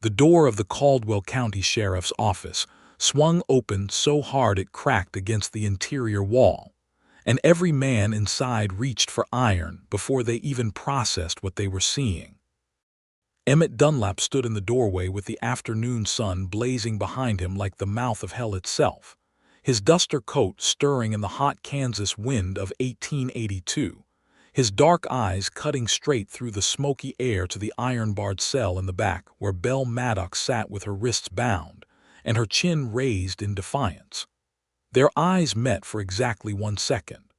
The door of the Caldwell County Sheriff's office swung open so hard it cracked against the interior wall, and every man inside reached for iron before they even processed what they were seeing. Emmett Dunlap stood in the doorway with the afternoon sun blazing behind him like the mouth of hell itself, his duster coat stirring in the hot Kansas wind of 1882, his dark eyes cutting straight through the smoky air to the iron-barred cell in the back where Belle Maddox sat with her wrists bound and her chin raised in defiance. Their eyes met for exactly 1 second.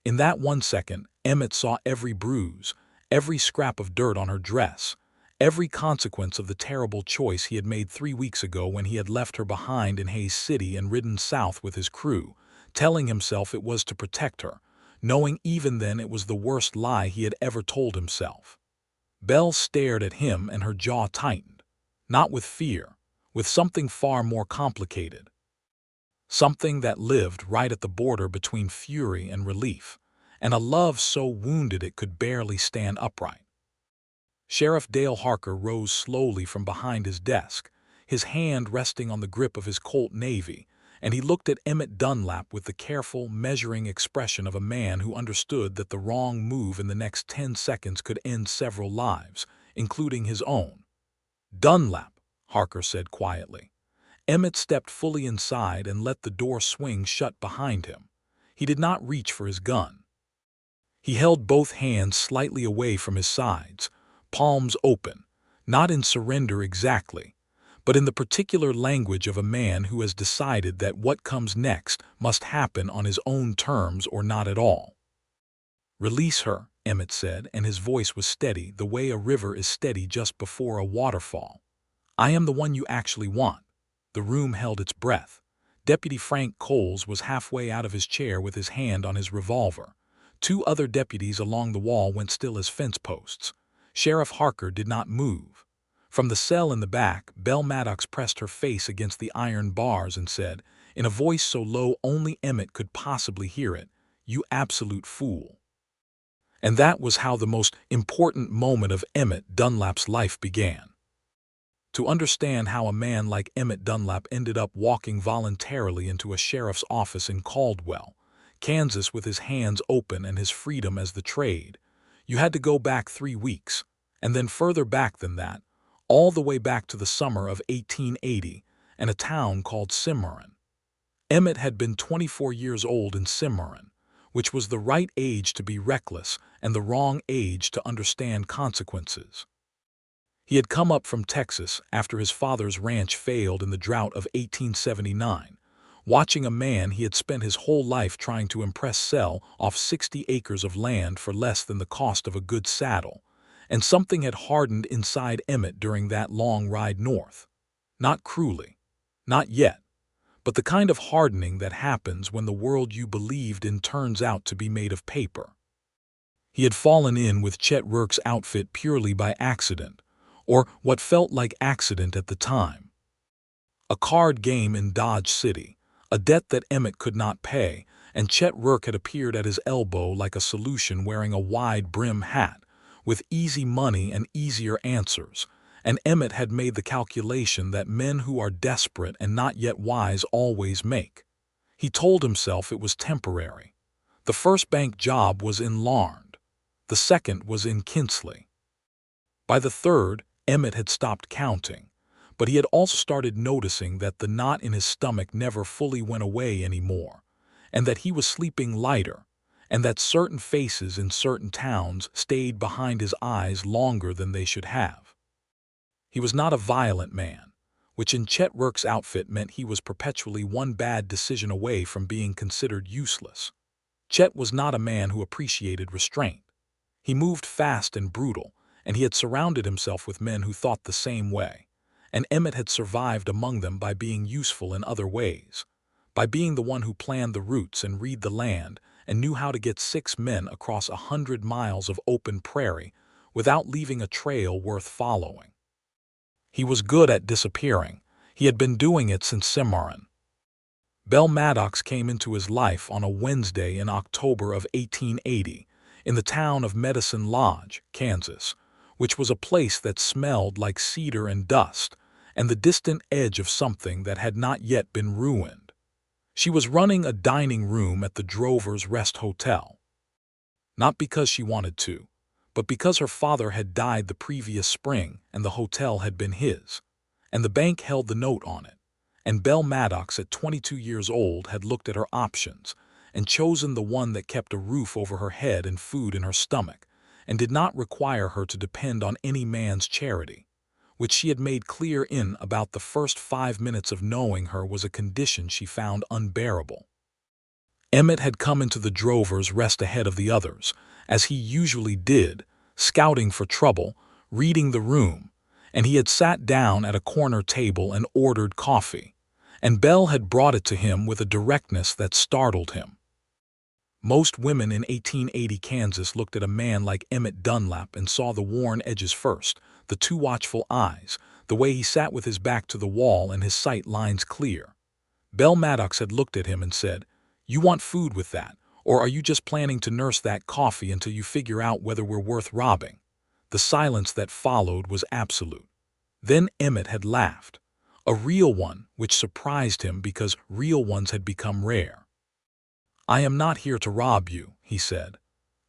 In that 1 second, Emmett saw every bruise, every scrap of dirt on her dress, every consequence of the terrible choice he had made 3 weeks ago when he had left her behind in Hays City and ridden south with his crew, telling himself it was to protect her, knowing even then it was the worst lie he had ever told himself. Belle stared at him and her jaw tightened, not with fear, with something far more complicated. Something that lived right at the border between fury and relief, and a love so wounded it could barely stand upright. Sheriff Dale Harker rose slowly from behind his desk, his hand resting on the grip of his Colt Navy, and he looked at Emmett Dunlap with the careful, measuring expression of a man who understood that the wrong move in the next 10 seconds could end several lives, including his own. "Dunlap," Harker said quietly. Emmett stepped fully inside and let the door swing shut behind him. He did not reach for his gun. He held both hands slightly away from his sides, palms open, not in surrender exactly, but in the particular language of a man who has decided that what comes next must happen on his own terms or not at all. "Release her," Emmett said, and his voice was steady, the way a river is steady just before a waterfall. "I am the one you actually want." The room held its breath. Deputy Frank Coles was halfway out of his chair with his hand on his revolver. 2 other deputies along the wall went still as fence posts. Sheriff Harker did not move. From the cell in the back, Belle Maddox pressed her face against the iron bars and said, in a voice so low only Emmett could possibly hear it, "You absolute fool." And that was how the most important moment of Emmett Dunlap's life began. To understand how a man like Emmett Dunlap ended up walking voluntarily into a sheriff's office in Caldwell, Kansas with his hands open and his freedom as the trade, you had to go back 3 weeks, and then further back than that, all the way back to the summer of 1880 and a town called Cimarron. Emmett had been 24 years old in Cimarron, which was the right age to be reckless and the wrong age to understand consequences. He had come up from Texas after his father's ranch failed in the drought of 1879, watching a man he had spent his whole life trying to impress sell off 60 acres of land for less than the cost of a good saddle, and something had hardened inside Emmett during that long ride north. Not cruelly, not yet, but the kind of hardening that happens when the world you believed in turns out to be made of paper. He had fallen in with Chet Rourke's outfit purely by accident, or what felt like accident at the time. A card game in Dodge City, a debt that Emmett could not pay, and Chet Rourke had appeared at his elbow like a solution wearing a wide-brim hat, with easy money and easier answers, and Emmett had made the calculation that men who are desperate and not yet wise always make. He told himself it was temporary. The first bank job was in Larned. The second was in Kinsley. By the third, Emmett had stopped counting, but he had also started noticing that the knot in his stomach never fully went away anymore, and that he was sleeping lighter, and that certain faces in certain towns stayed behind his eyes longer than they should have. He was not a violent man, which in Chet Rourke's outfit meant he was perpetually one bad decision away from being considered useless. Chet was not a man who appreciated restraint. He moved fast and brutal, and he had surrounded himself with men who thought the same way, and Emmett had survived among them by being useful in other ways, by being the one who planned the routes and read the land and knew how to get 6 men across 100 miles of open prairie without leaving a trail worth following. He was good at disappearing. He had been doing it since Cimarron. Belle Maddox came into his life on a Wednesday in October of 1880 in the town of Medicine Lodge, Kansas, which was a place that smelled like cedar and dust, and the distant edge of something that had not yet been ruined. She was running a dining room at the Drover's Rest Hotel. Not because she wanted to, but because her father had died the previous spring and the hotel had been his, and the bank held the note on it. And Belle Maddox, at 22 years old, had looked at her options and chosen the one that kept a roof over her head and food in her stomach, and did not require her to depend on any man's charity, which she had made clear in about the first 5 minutes of knowing her was a condition she found unbearable. Emmett had come into the Drover's Rest ahead of the others, as he usually did, scouting for trouble, reading the room, and he had sat down at a corner table and ordered coffee, and Belle had brought it to him with a directness that startled him. Most women in 1880 Kansas looked at a man like Emmett Dunlap and saw the worn edges first, the too watchful eyes, the way he sat with his back to the wall and his sight lines clear. Belle Maddox had looked at him and said, "You want food with that, or are you just planning to nurse that coffee until you figure out whether we're worth robbing?" The silence that followed was absolute. Then Emmett had laughed, a real one, which surprised him because real ones had become rare. "I am not here to rob you," he said.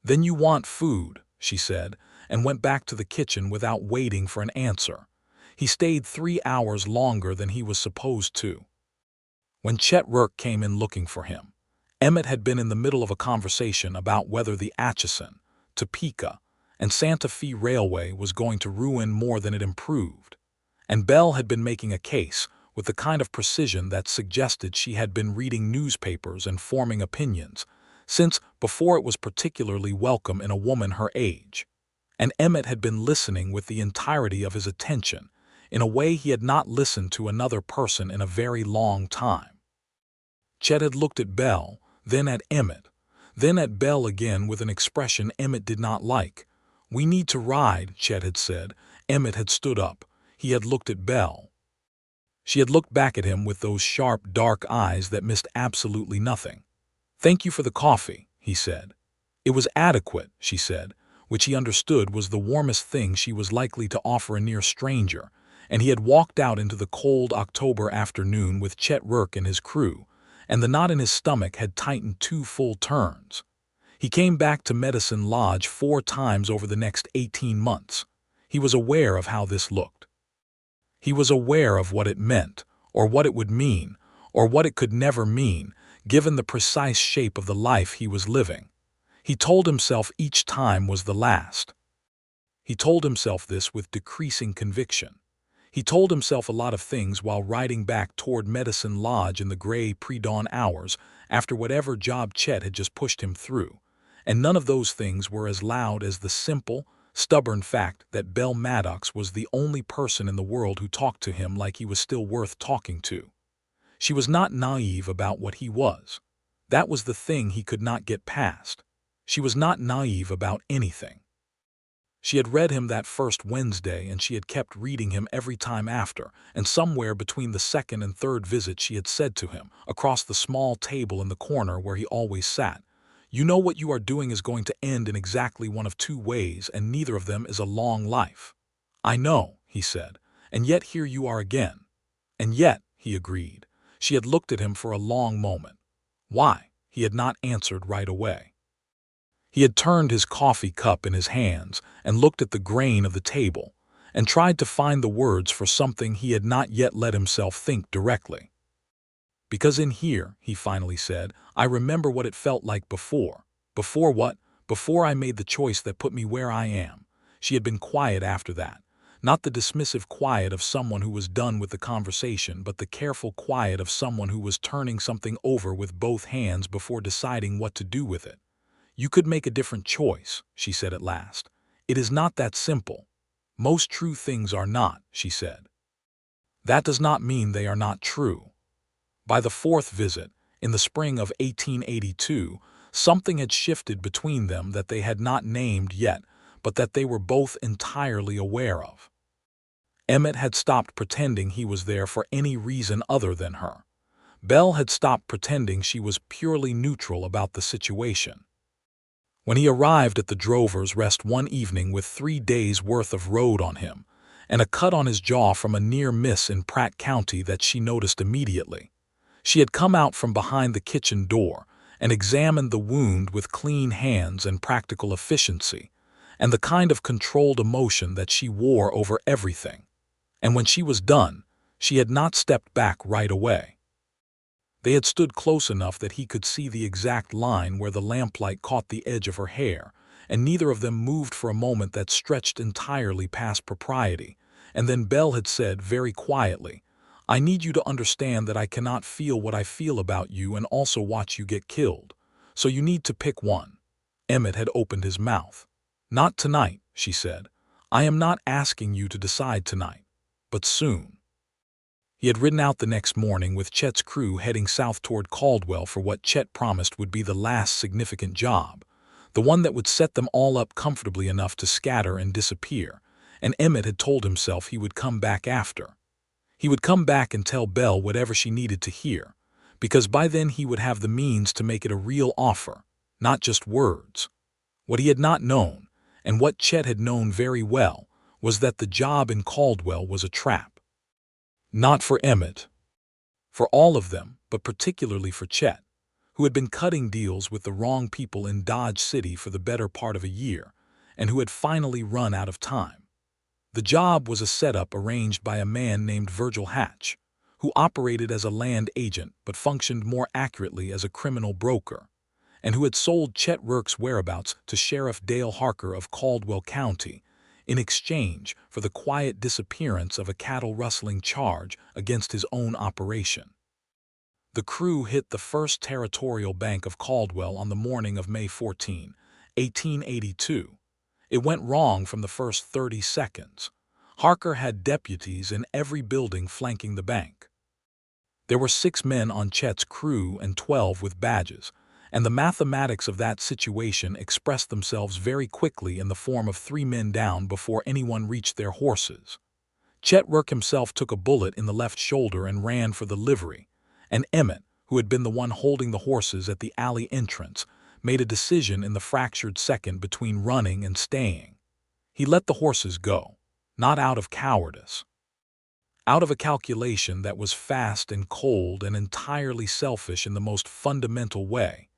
"Then you want food," she said, and went back to the kitchen without waiting for an answer. He stayed 3 hours longer than he was supposed to. When Chet Rourke came in looking for him, Emmett had been in the middle of a conversation about whether the Atchison, Topeka, and Santa Fe Railway was going to ruin more than it improved, and Belle had been making a case with the kind of precision that suggested she had been reading newspapers and forming opinions, since before it was particularly welcome in a woman her age. And Emmett had been listening with the entirety of his attention, in a way he had not listened to another person in a very long time. Chet had looked at Belle, then at Emmett, then at Belle again with an expression Emmett did not like. "We need to ride," Chet had said. Emmett had stood up. He had looked at Belle. She had looked back at him with those sharp, dark eyes that missed absolutely nothing. "Thank you for the coffee," he said. It was adequate, she said, which he understood was the warmest thing she was likely to offer a near stranger, and he had walked out into the cold October afternoon with Chet Rourke and his crew, and the knot in his stomach had tightened 2 full turns. He came back to Medicine Lodge 4 times over the next 18 months. He was aware of how this looked. He was aware of what it meant, or what it would mean, or what it could never mean, given the precise shape of the life he was living. He told himself each time was the last. He told himself this with decreasing conviction. He told himself a lot of things while riding back toward Medicine Lodge in the gray pre-dawn hours after whatever job Chet had just pushed him through, and none of those things were as loud as the simple, stubborn fact that Belle Maddox was the only person in the world who talked to him like he was still worth talking to. She was not naive about what he was. That was the thing he could not get past. She was not naive about anything. She had read him that first Wednesday, and she had kept reading him every time after, and somewhere between the second and third visit she had said to him, across the small table in the corner where he always sat, "You know what you are doing is going to end in exactly one of 2 ways, and neither of them is a long life." "I know," he said, "and yet here you are again." "And yet," he agreed. She had looked at him for a long moment. Why? He had not answered right away. He had turned his coffee cup in his hands and looked at the grain of the table, and tried to find the words for something he had not yet let himself think directly. "Because in here," he finally said, "I remember what it felt like before." "Before what?" "Before I made the choice that put me where I am." She had been quiet after that. Not the dismissive quiet of someone who was done with the conversation, but the careful quiet of someone who was turning something over with both hands before deciding what to do with it. "You could make a different choice," she said at last. "It is not that simple." "Most true things are not," she said. "That does not mean they are not true." By the 4th visit, in the spring of 1882, something had shifted between them that they had not named yet, but that they were both entirely aware of. Emmett had stopped pretending he was there for any reason other than her. Belle had stopped pretending she was purely neutral about the situation. When he arrived at the drover's rest one evening with 3 days' worth of road on him, and a cut on his jaw from a near miss in Pratt County that she noticed immediately, she had come out from behind the kitchen door and examined the wound with clean hands and practical efficiency, and the kind of controlled emotion that she wore over everything. And when she was done, she had not stepped back right away. They had stood close enough that he could see the exact line where the lamplight caught the edge of her hair, and neither of them moved for a moment that stretched entirely past propriety. And then Belle had said very quietly, "I need you to understand that I cannot feel what I feel about you and also watch you get killed. So you need to pick one." Emmett had opened his mouth. "Not tonight," she said. "I am not asking you to decide tonight, but soon." He had ridden out the next morning with Chet's crew heading south toward Caldwell for what Chet promised would be the last significant job, the one that would set them all up comfortably enough to scatter and disappear, and Emmett had told himself he would come back after. He would come back and tell Belle whatever she needed to hear, because by then he would have the means to make it a real offer, not just words. What he had not known, and what Chet had known very well, was that the job in Caldwell was a trap. Not for Emmett. For all of them, but particularly for Chet, who had been cutting deals with the wrong people in Dodge City for the better part of a year, and who had finally run out of time. The job was a setup arranged by a man named Virgil Hatch, who operated as a land agent but functioned more accurately as a criminal broker, and who had sold Chet Rourke's whereabouts to Sheriff Dale Harker of Caldwell County in exchange for the quiet disappearance of a cattle-rustling charge against his own operation. The crew hit the First Territorial Bank of Caldwell on the morning of May 14, 1882. It went wrong from the first 30 seconds. Harker had deputies in every building flanking the bank. There were 6 men on Chet's crew and 12 with badges, and the mathematics of that situation expressed themselves very quickly in the form of 3 men down before anyone reached their horses. Chet Rourke himself took a bullet in the left shoulder and ran for the livery, and Emmett, who had been the one holding the horses at the alley entrance, made a decision in the fractured second between running and staying. He let the horses go, not out of cowardice. Out of a calculation that was fast and cold and entirely selfish in the most fundamental way.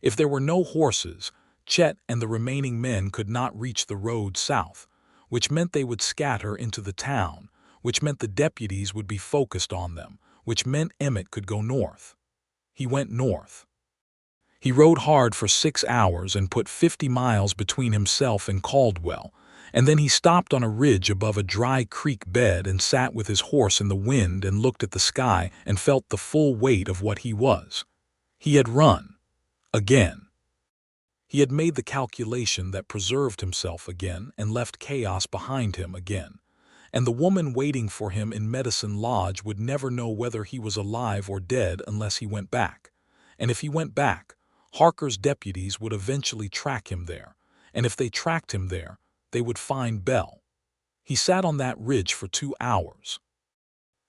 If there were no horses, Chet and the remaining men could not reach the road south, which meant they would scatter into the town, which meant the deputies would be focused on them, which meant Emmett could go north. He went north. He rode hard for 6 hours and put 50 miles between himself and Caldwell, and then he stopped on a ridge above a dry creek bed and sat with his horse in the wind and looked at the sky and felt the full weight of what he was. He had run. Again. He had made the calculation that preserved himself again and left chaos behind him again, and the woman waiting for him in Medicine Lodge would never know whether he was alive or dead unless he went back. And if he went back, Harker's deputies would eventually track him there, and if they tracked him there, they would find Belle. He sat on that ridge for 2 hours.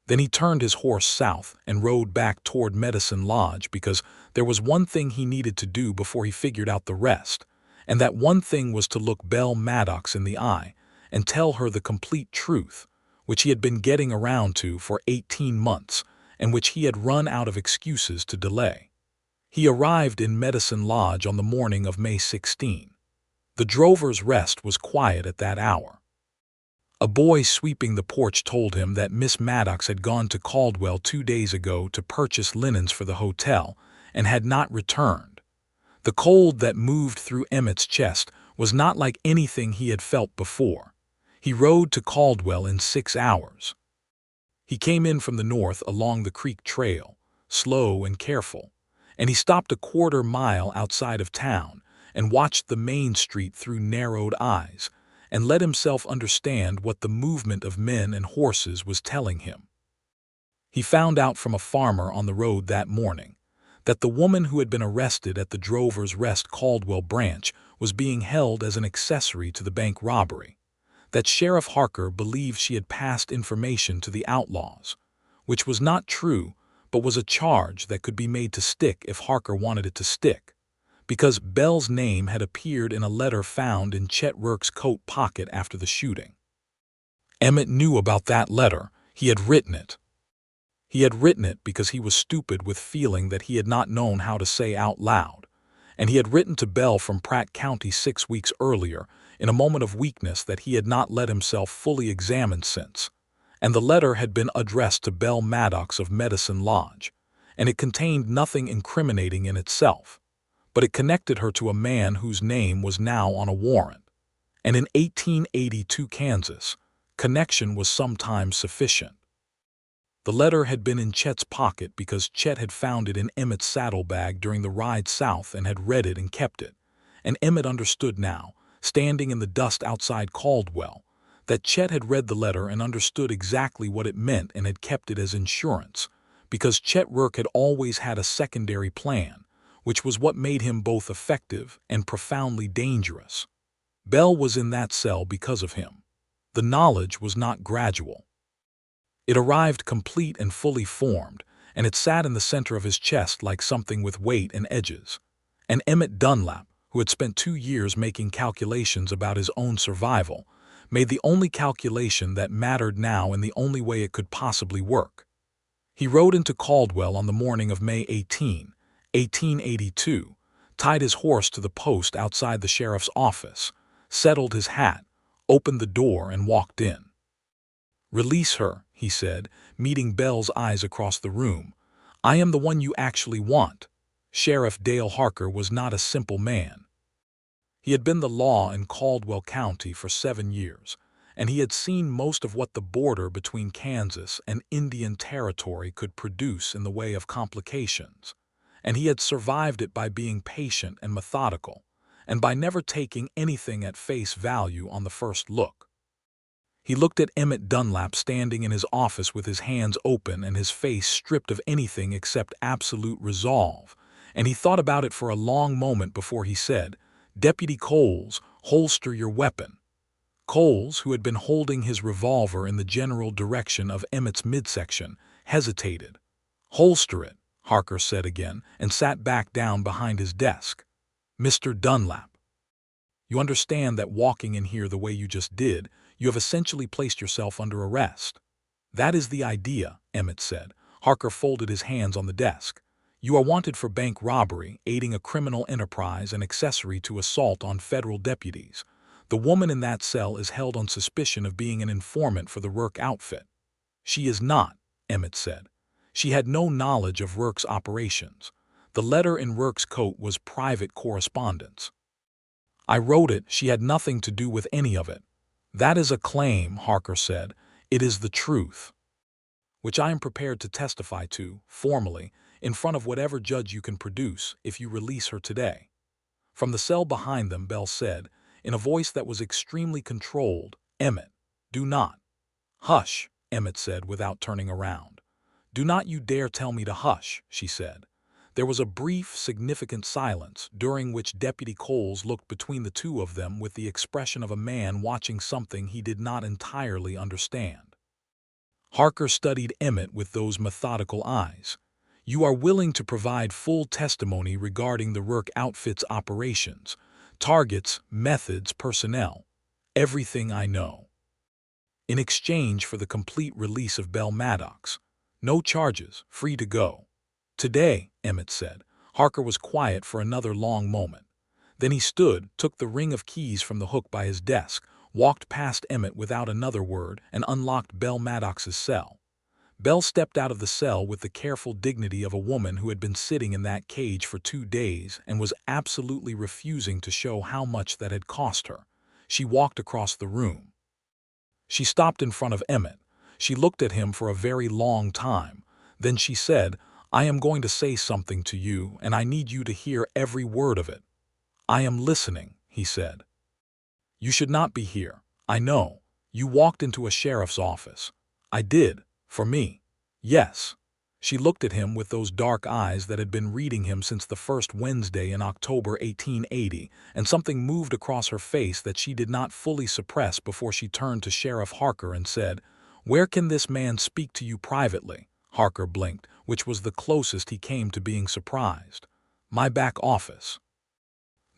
Then he turned his horse south and rode back toward Medicine Lodge because there was one thing he needed to do before he figured out the rest, and that one thing was to look Belle Maddox in the eye and tell her the complete truth, which he had been getting around to for 18 months and which he had run out of excuses to delay. He arrived in Medicine Lodge on the morning of May 16. The drover's rest was quiet at that hour. A boy sweeping the porch told him that Miss Maddox had gone to Caldwell 2 days ago to purchase linens for the hotel and had not returned. The cold that moved through Emmett's chest was not like anything he had felt before. He rode to Caldwell in 6 hours. He came in from the north along the creek trail, slow and careful, and he stopped a quarter-mile outside of town and watched the main street through narrowed eyes, and let himself understand what the movement of men and horses was telling him. He found out from a farmer on the road that morning that the woman who had been arrested at the Drover's Rest Caldwell branch was being held as an accessory to the bank robbery, that Sheriff Harker believed she had passed information to the Outlaws, which was not true but was a charge that could be made to stick if Harker wanted it to stick, because Belle's name had appeared in a letter found in Chet Rourke's coat pocket after the shooting. Emmett knew about that letter. He had written it. He had written it because he was stupid with feeling that he had not known how to say out loud, and he had written to Belle from Pratt County 6 weeks earlier in a moment of weakness that he had not let himself fully examine since, and the letter had been addressed to Belle Maddox of Medicine Lodge, and it contained nothing incriminating in itself, but it connected her to a man whose name was now on a warrant, and in 1882 Kansas, connection was sometimes sufficient. The letter had been in Chet's pocket because Chet had found it in Emmett's saddlebag during the ride south and had read it and kept it, and Emmett understood now, standing in the dust outside Caldwell, that Chet had read the letter and understood exactly what it meant and had kept it as insurance, because Chet Rourke had always had a secondary plan, which was what made him both effective and profoundly dangerous. Belle was in that cell because of him. The knowledge was not gradual. It arrived complete and fully formed, and it sat in the center of his chest like something with weight and edges. And Emmett Dunlap, who had spent 2 years making calculations about his own survival, made the only calculation that mattered now in the only way it could possibly work. He rode into Caldwell on the morning of May 18, 1882, tied his horse to the post outside the sheriff's office, settled his hat, opened the door, and walked in. "Release her," he said, meeting Belle's eyes across the room. "I am the one you actually want." Sheriff Dale Harker was not a simple man. He had been the law in Caldwell County for 7 years, and he had seen most of what the border between Kansas and Indian Territory could produce in the way of complications, and he had survived it by being patient and methodical, and by never taking anything at face value on the first look. He looked at Emmett Dunlap standing in his office with his hands open and his face stripped of anything except absolute resolve, and he thought about it for a long moment before he said, "Deputy Coles, holster your weapon." Coles, who had been holding his revolver in the general direction of Emmett's midsection, hesitated. "Holster it," Harker said again, and sat back down behind his desk. "Mr. Dunlap, you understand that walking in here the way you just did, you have essentially placed yourself under arrest." "That is the idea," Emmett said. Harker folded his hands on the desk. "You are wanted for bank robbery, aiding a criminal enterprise, and accessory to assault on federal deputies. The woman in that cell is held on suspicion of being an informant for the Rourke outfit." "She is not," Emmett said. "She had no knowledge of Rourke's operations. The letter in Rourke's coat was private correspondence. I wrote it. She had nothing to do with any of it." "That is a claim," Harker said. "It is the truth, which I am prepared to testify to, formally, in front of whatever judge you can produce, if you release her today." From the cell behind them, Belle said, in a voice that was extremely controlled, "Emmett, do not." "Hush," Emmett said without turning around. "Do not you dare tell me to hush," she said. There was a brief, significant silence, during which Deputy Coles looked between the two of them with the expression of a man watching something he did not entirely understand. Harker studied Emmett with those methodical eyes. "You are willing to provide full testimony regarding the Rourke outfit's operations, targets, methods, personnel, everything I know, in exchange for the complete release of Belle Maddox. No charges, free to go." "Today," Emmett said. Harker was quiet for another long moment. Then he stood, took the ring of keys from the hook by his desk, walked past Emmett without another word, and unlocked Belle Maddox's cell. Belle stepped out of the cell with the careful dignity of a woman who had been sitting in that cage for 2 days and was absolutely refusing to show how much that had cost her. She walked across the room. She stopped in front of Emmett. She looked at him for a very long time. Then she said, "I am going to say something to you, and I need you to hear every word of it." "I am listening," he said. "You should not be here. I know. You walked into a sheriff's office." "I did. For me." "Yes." She looked at him with those dark eyes that had been reading him since the first Wednesday in October 1880, and something moved across her face that she did not fully suppress before she turned to Sheriff Harker and said, "Where can this man speak to you privately?" Harker blinked, which was the closest he came to being surprised. "My back office."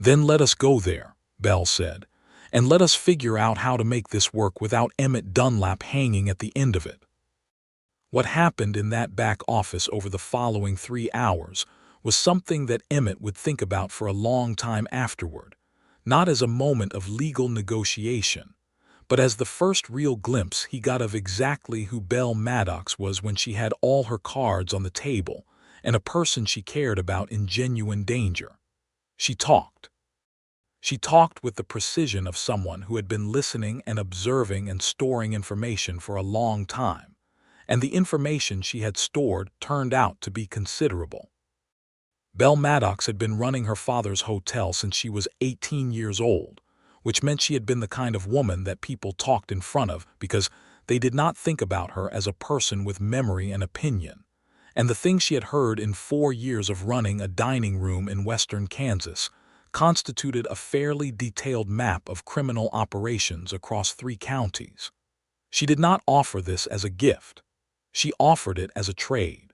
"Then let us go there," Belle said, "and let us figure out how to make this work without Emmett Dunlap hanging at the end of it." What happened in that back office over the following 3 hours was something that Emmett would think about for a long time afterward, not as a moment of legal negotiation, but as the first real glimpse he got of exactly who Belle Maddox was when she had all her cards on the table and a person she cared about in genuine danger. She talked. She talked with the precision of someone who had been listening and observing and storing information for a long time, and the information she had stored turned out to be considerable. Belle Maddox had been running her father's hotel since she was 18 years old, which meant she had been the kind of woman that people talked in front of because they did not think about her as a person with memory and opinion. And the things she had heard in 4 years of running a dining room in western Kansas constituted a fairly detailed map of criminal operations across 3 counties. She did not offer this as a gift. She offered it as a trade.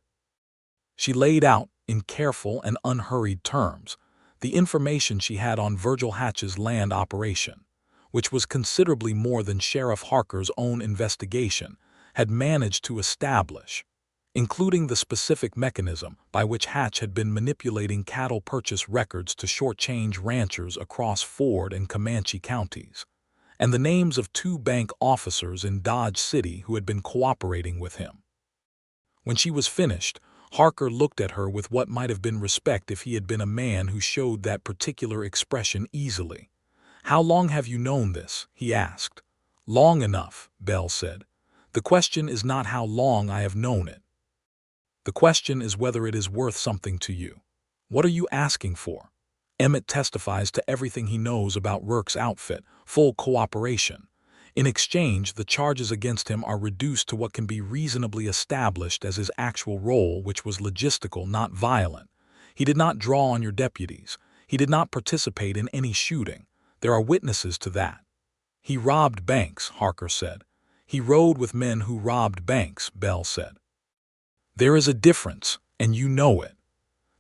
She laid out, in careful and unhurried terms, the information she had on Virgil Hatch's land operation, which was considerably more than Sheriff Harker's own investigation had managed to establish, including the specific mechanism by which Hatch had been manipulating cattle purchase records to shortchange ranchers across Ford and Comanche counties, and the names of 2 bank officers in Dodge City who had been cooperating with him. When she was finished, Harker looked at her with what might have been respect if he had been a man who showed that particular expression easily. "How long have you known this?" he asked. "Long enough," Belle said. "The question is not how long I have known it. The question is whether it is worth something to you. What are you asking for?" Emmett testifies to everything he knows about Rourke's outfit, full cooperation. In exchange, the charges against him are reduced to what can be reasonably established as his actual role, which was logistical, not violent. He did not draw on your deputies. He did not participate in any shooting. There are witnesses to that. He robbed banks, Harker said. He rode with men who robbed banks, Belle said. There is a difference, and you know it.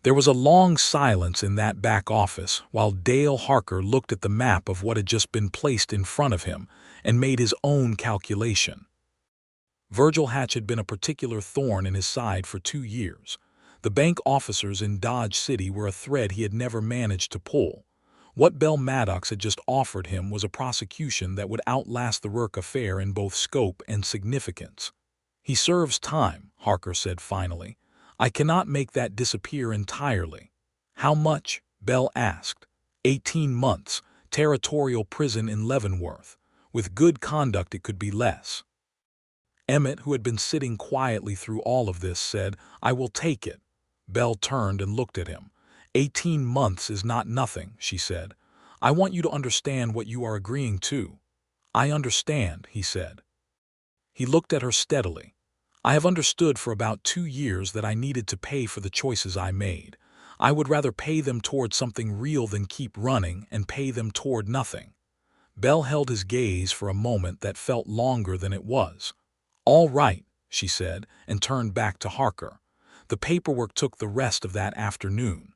There was a long silence in that back office while Dale Harker looked at the map of what had just been placed in front of him and made his own calculation. Virgil Hatch had been a particular thorn in his side for 2 years. The bank officers in Dodge City were a thread he had never managed to pull. What Belle Maddox had just offered him was a prosecution that would outlast the Rourke affair in both scope and significance. "He serves time," Harker said finally. "I cannot make that disappear entirely." "How much?" Belle asked. 18 months, territorial prison in Leavenworth. With good conduct it could be less. Emmett, who had been sitting quietly through all of this, said, "I will take it." Belle turned and looked at him. 18 months is not nothing, she said. "I want you to understand what you are agreeing to." "I understand," he said. He looked at her steadily. "I have understood for about 2 years that I needed to pay for the choices I made. I would rather pay them toward something real than keep running and pay them toward nothing." Belle held his gaze for a moment that felt longer than it was. "All right," she said, and turned back to Harker. The paperwork took the rest of that afternoon.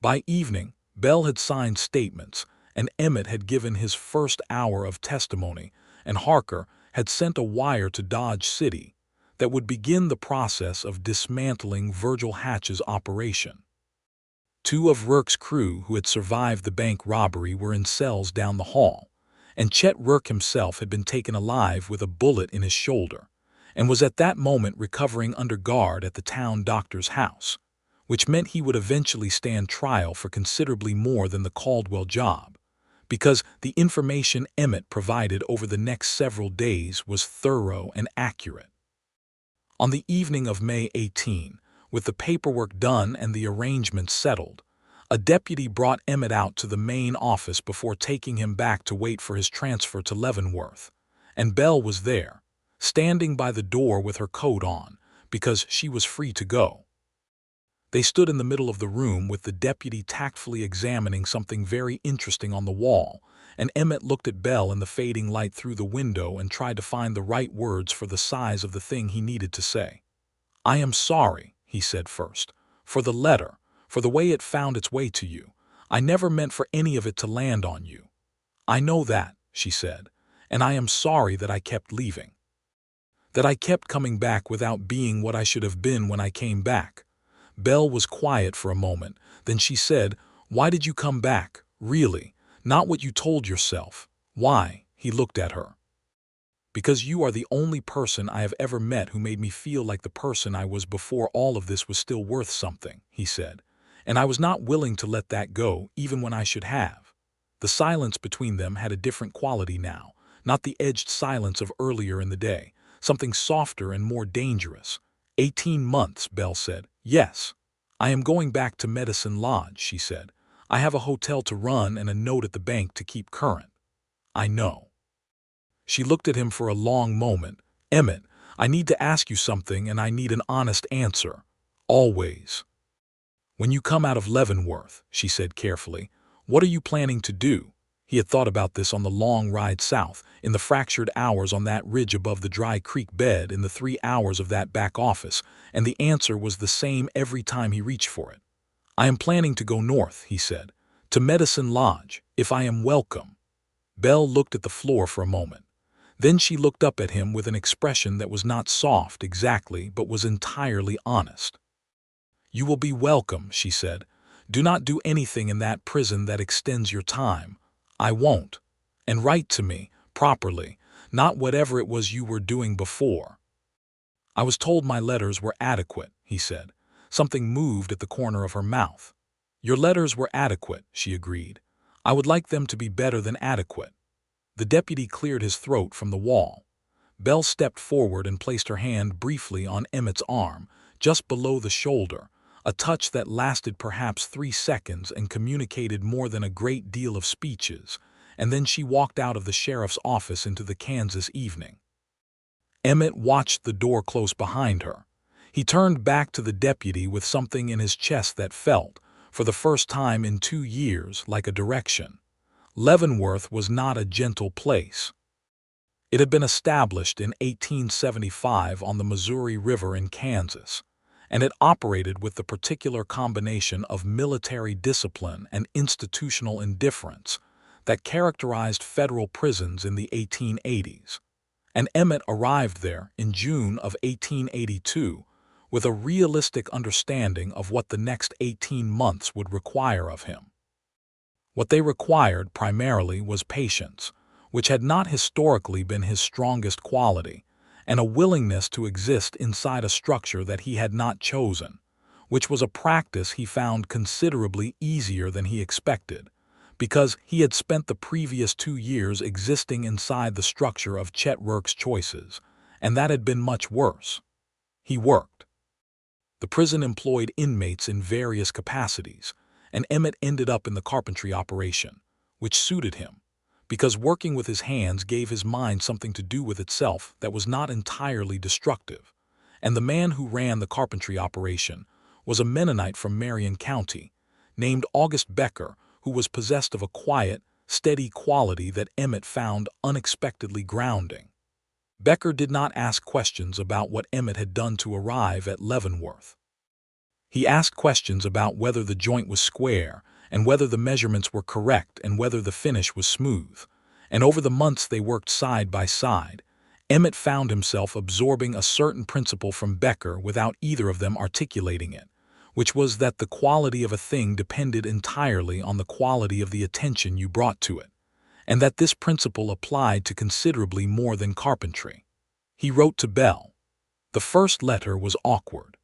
By evening, Belle had signed statements, and Emmett had given his first hour of testimony, and Harker had sent a wire to Dodge City that would begin the process of dismantling Virgil Hatch's operation. 2 of Rourke's crew who had survived the bank robbery were in cells down the hall, and Chet Rourke himself had been taken alive with a bullet in his shoulder, and was at that moment recovering under guard at the town doctor's house, which meant he would eventually stand trial for considerably more than the Caldwell job, because the information Emmett provided over the next several days was thorough and accurate. On the evening of May 18, with the paperwork done and the arrangements settled, a deputy brought Emmett out to the main office before taking him back to wait for his transfer to Leavenworth, and Belle was there, standing by the door with her coat on, because she was free to go. They stood in the middle of the room with the deputy tactfully examining something very interesting on the wall, and Emmett looked at Belle in the fading light through the window and tried to find the right words for the size of the thing he needed to say. "I am sorry," he said first, "for the letter, for the way it found its way to you. I never meant for any of it to land on you. I know that, she said, and I am sorry that I kept leaving. That I kept coming back without being what I should have been when I came back. Belle was quiet for a moment, then she said, "Why did you come back, really? Not what you told yourself." "Why?" He looked at her. "Because you are the only person I have ever met who made me feel like the person I was before all of this was still worth something," he said. "And I was not willing to let that go, even when I should have." The silence between them had a different quality now, not the edged silence of earlier in the day, something softer and more dangerous. 18 months, Belle said. "Yes. I am going back to Medicine Lodge," she said. "I have a hotel to run and a note at the bank to keep current." "I know." She looked at him for a long moment. "Emmett, I need to ask you something and I need an honest answer. Always. When you come out of Leavenworth," she said carefully, "what are you planning to do?" He had thought about this on the long ride south, in the fractured hours on that ridge above the dry creek bed, in the 3 hours of that back office, and the answer was the same every time he reached for it. "I am planning to go north," he said, "to Medicine Lodge, if I am welcome." Belle looked at the floor for a moment. Then she looked up at him with an expression that was not soft exactly, but was entirely honest. "You will be welcome," she said. "Do not do anything in that prison that extends your time. I won't. And write to me, properly, not whatever it was you were doing before." "I was told my letters were adequate," he said. Something moved at the corner of her mouth. "Your letters were adequate," she agreed. "I would like them to be better than adequate." The deputy cleared his throat from the wall. Belle stepped forward and placed her hand briefly on Emmett's arm, just below the shoulder, a touch that lasted perhaps 3 seconds and communicated more than a great deal of speeches, and then she walked out of the sheriff's office into the Kansas evening. Emmett watched the door close behind her. He turned back to the deputy with something in his chest that felt, for the first time in 2 years, like a direction. Leavenworth was not a gentle place. It had been established in 1875 on the Missouri River in Kansas, and it operated with the particular combination of military discipline and institutional indifference that characterized federal prisons in the 1880s. And Emmett arrived there in June of 1882 with a realistic understanding of what the next 18 months would require of him. What they required primarily was patience, which had not historically been his strongest quality, and a willingness to exist inside a structure that he had not chosen, which was a practice he found considerably easier than he expected, because he had spent the previous 2 years existing inside the structure of Chetwork's choices, and that had been much worse. He worked. The prison employed inmates in various capacities, and Emmett ended up in the carpentry operation, which suited him, because working with his hands gave his mind something to do with itself that was not entirely destructive. And the man who ran the carpentry operation was a Mennonite from Marion County, named August Becker, who was possessed of a quiet, steady quality that Emmett found unexpectedly grounding. Becker did not ask questions about what Emmett had done to arrive at Leavenworth. He asked questions about whether the joint was square, and whether the measurements were correct, and whether the finish was smooth. And over the months they worked side by side, Emmett found himself absorbing a certain principle from Becker without either of them articulating it, which was that the quality of a thing depended entirely on the quality of the attention you brought to it, and that this principle applied to considerably more than carpentry. He wrote to Belle. The first letter was awkward.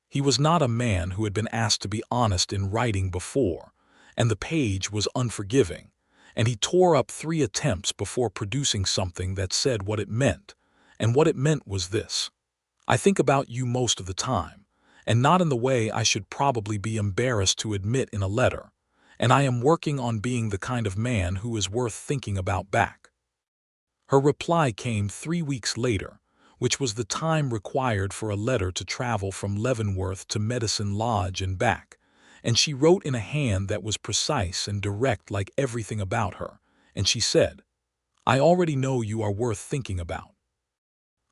He was not a man who had been asked to be honest in writing before, and the page was unforgiving, and he tore up 3 attempts before producing something that said what it meant, and what it meant was this: "I think about you most of the time, and not in the way I should probably be embarrassed to admit in a letter, and I am working on being the kind of man who is worth thinking about back." Her reply came 3 weeks later, which was the time required for a letter to travel from Leavenworth to Medicine Lodge and back, and she wrote in a hand that was precise and direct like everything about her, and she said, "I already know you are worth thinking about.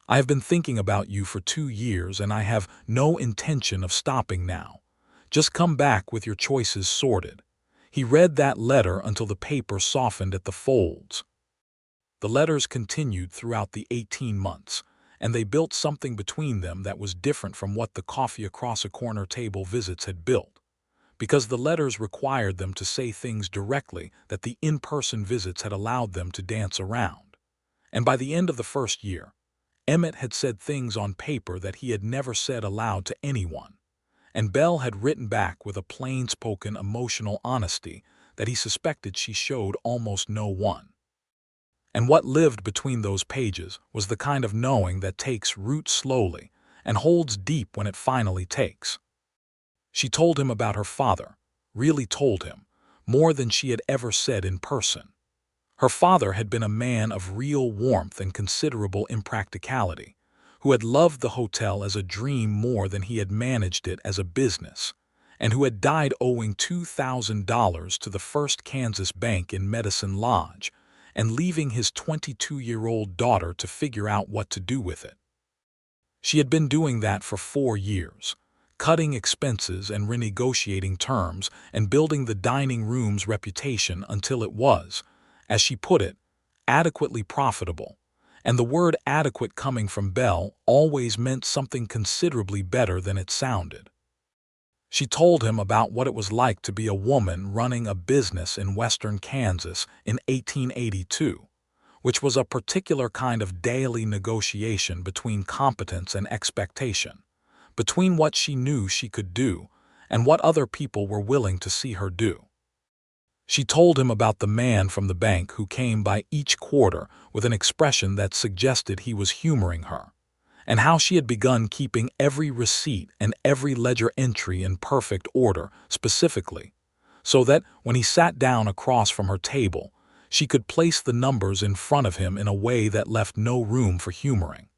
I have been thinking about you for 2 years, and I have no intention of stopping now. Just come back with your choices sorted." He read that letter until the paper softened at the folds. The letters continued throughout the 18 months, and they built something between them that was different from what the coffee across a corner table visits had built, because the letters required them to say things directly that the in-person visits had allowed them to dance around. And by the end of the first year, Emmett had said things on paper that he had never said aloud to anyone, and Belle had written back with a plain-spoken emotional honesty that he suspected she showed almost no one. And what lived between those pages was the kind of knowing that takes root slowly and holds deep when it finally takes. She told him about her father, really told him, more than she had ever said in person. Her father had been a man of real warmth and considerable impracticality, who had loved the hotel as a dream more than he had managed it as a business, and who had died owing $2,000 to the First Kansas Bank in Medicine Lodge, and leaving his 22-year-old daughter to figure out what to do with it. She had been doing that for 4 years, cutting expenses and renegotiating terms and building the dining room's reputation until it was, as she put it, adequately profitable, and the word adequate coming from Belle always meant something considerably better than it sounded. She told him about what it was like to be a woman running a business in western Kansas in 1882, which was a particular kind of daily negotiation between competence and expectation, between what she knew she could do and what other people were willing to see her do. She told him about the man from the bank who came by each quarter with an expression that suggested he was humoring her, and how she had begun keeping every receipt and every ledger entry in perfect order specifically, so that when he sat down across from her table, she could place the numbers in front of him in a way that left no room for humoring.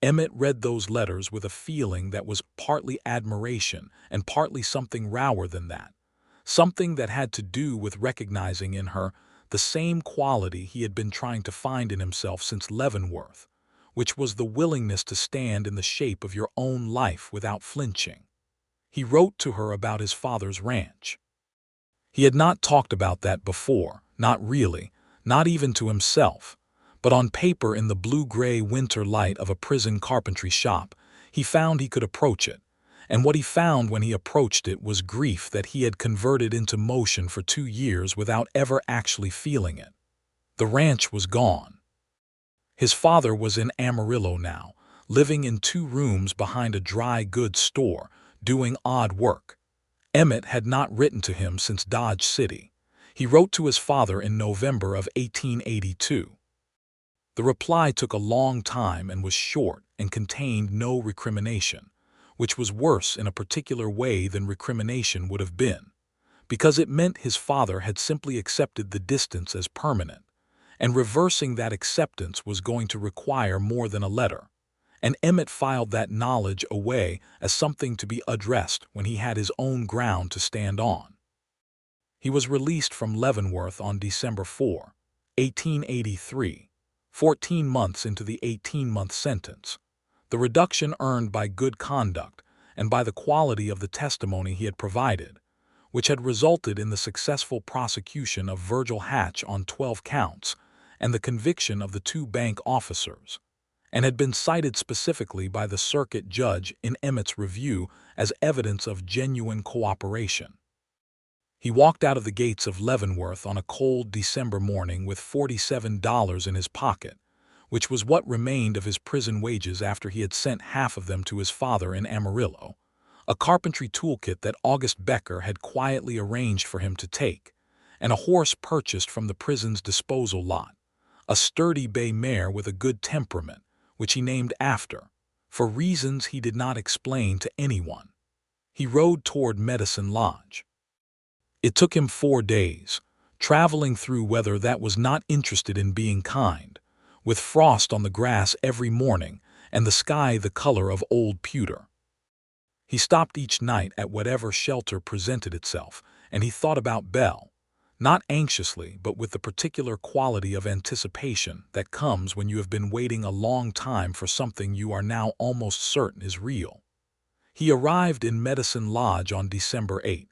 Emmett read those letters with a feeling that was partly admiration and partly something rawer than that, something that had to do with recognizing in her the same quality he had been trying to find in himself since Leavenworth, which was the willingness to stand in the shape of your own life without flinching. He wrote to her about his father's ranch. He had not talked about that before, not really, not even to himself, but on paper in the blue-gray winter light of a prison carpentry shop, he found he could approach it, and what he found when he approached it was grief that he had converted into motion for 2 years without ever actually feeling it. The ranch was gone. His father was in Amarillo now, living in 2 rooms behind a dry goods store, doing odd work. Emmett had not written to him since Dodge City. He wrote to his father in November of 1882. The reply took a long time and was short and contained no recrimination, which was worse in a particular way than recrimination would have been, because it meant his father had simply accepted the distance as permanent, and reversing that acceptance was going to require more than a letter, and Emmett filed that knowledge away as something to be addressed when he had his own ground to stand on. He was released from Leavenworth on December 4, 1883, 14 months into the 18-month sentence, the reduction earned by good conduct and by the quality of the testimony he had provided, which had resulted in the successful prosecution of Virgil Hatch on 12 counts and the conviction of the 2 bank officers, and had been cited specifically by the circuit judge in Emmett's review as evidence of genuine cooperation. He walked out of the gates of Leavenworth on a cold December morning with $47 in his pocket, which was what remained of his prison wages after he had sent half of them to his father in Amarillo, a carpentry toolkit that August Becker had quietly arranged for him to take, and a horse purchased from the prison's disposal lot, a sturdy bay mare with a good temperament, which he named after, for reasons he did not explain to anyone. He rode toward Medicine Lodge. It took him 4 days, traveling through weather that was not interested in being kind, with frost on the grass every morning and the sky the color of old pewter. He stopped each night at whatever shelter presented itself, and he thought about Belle, not anxiously but with the particular quality of anticipation that comes when you have been waiting a long time for something you are now almost certain is real. He arrived in Medicine Lodge on December 8,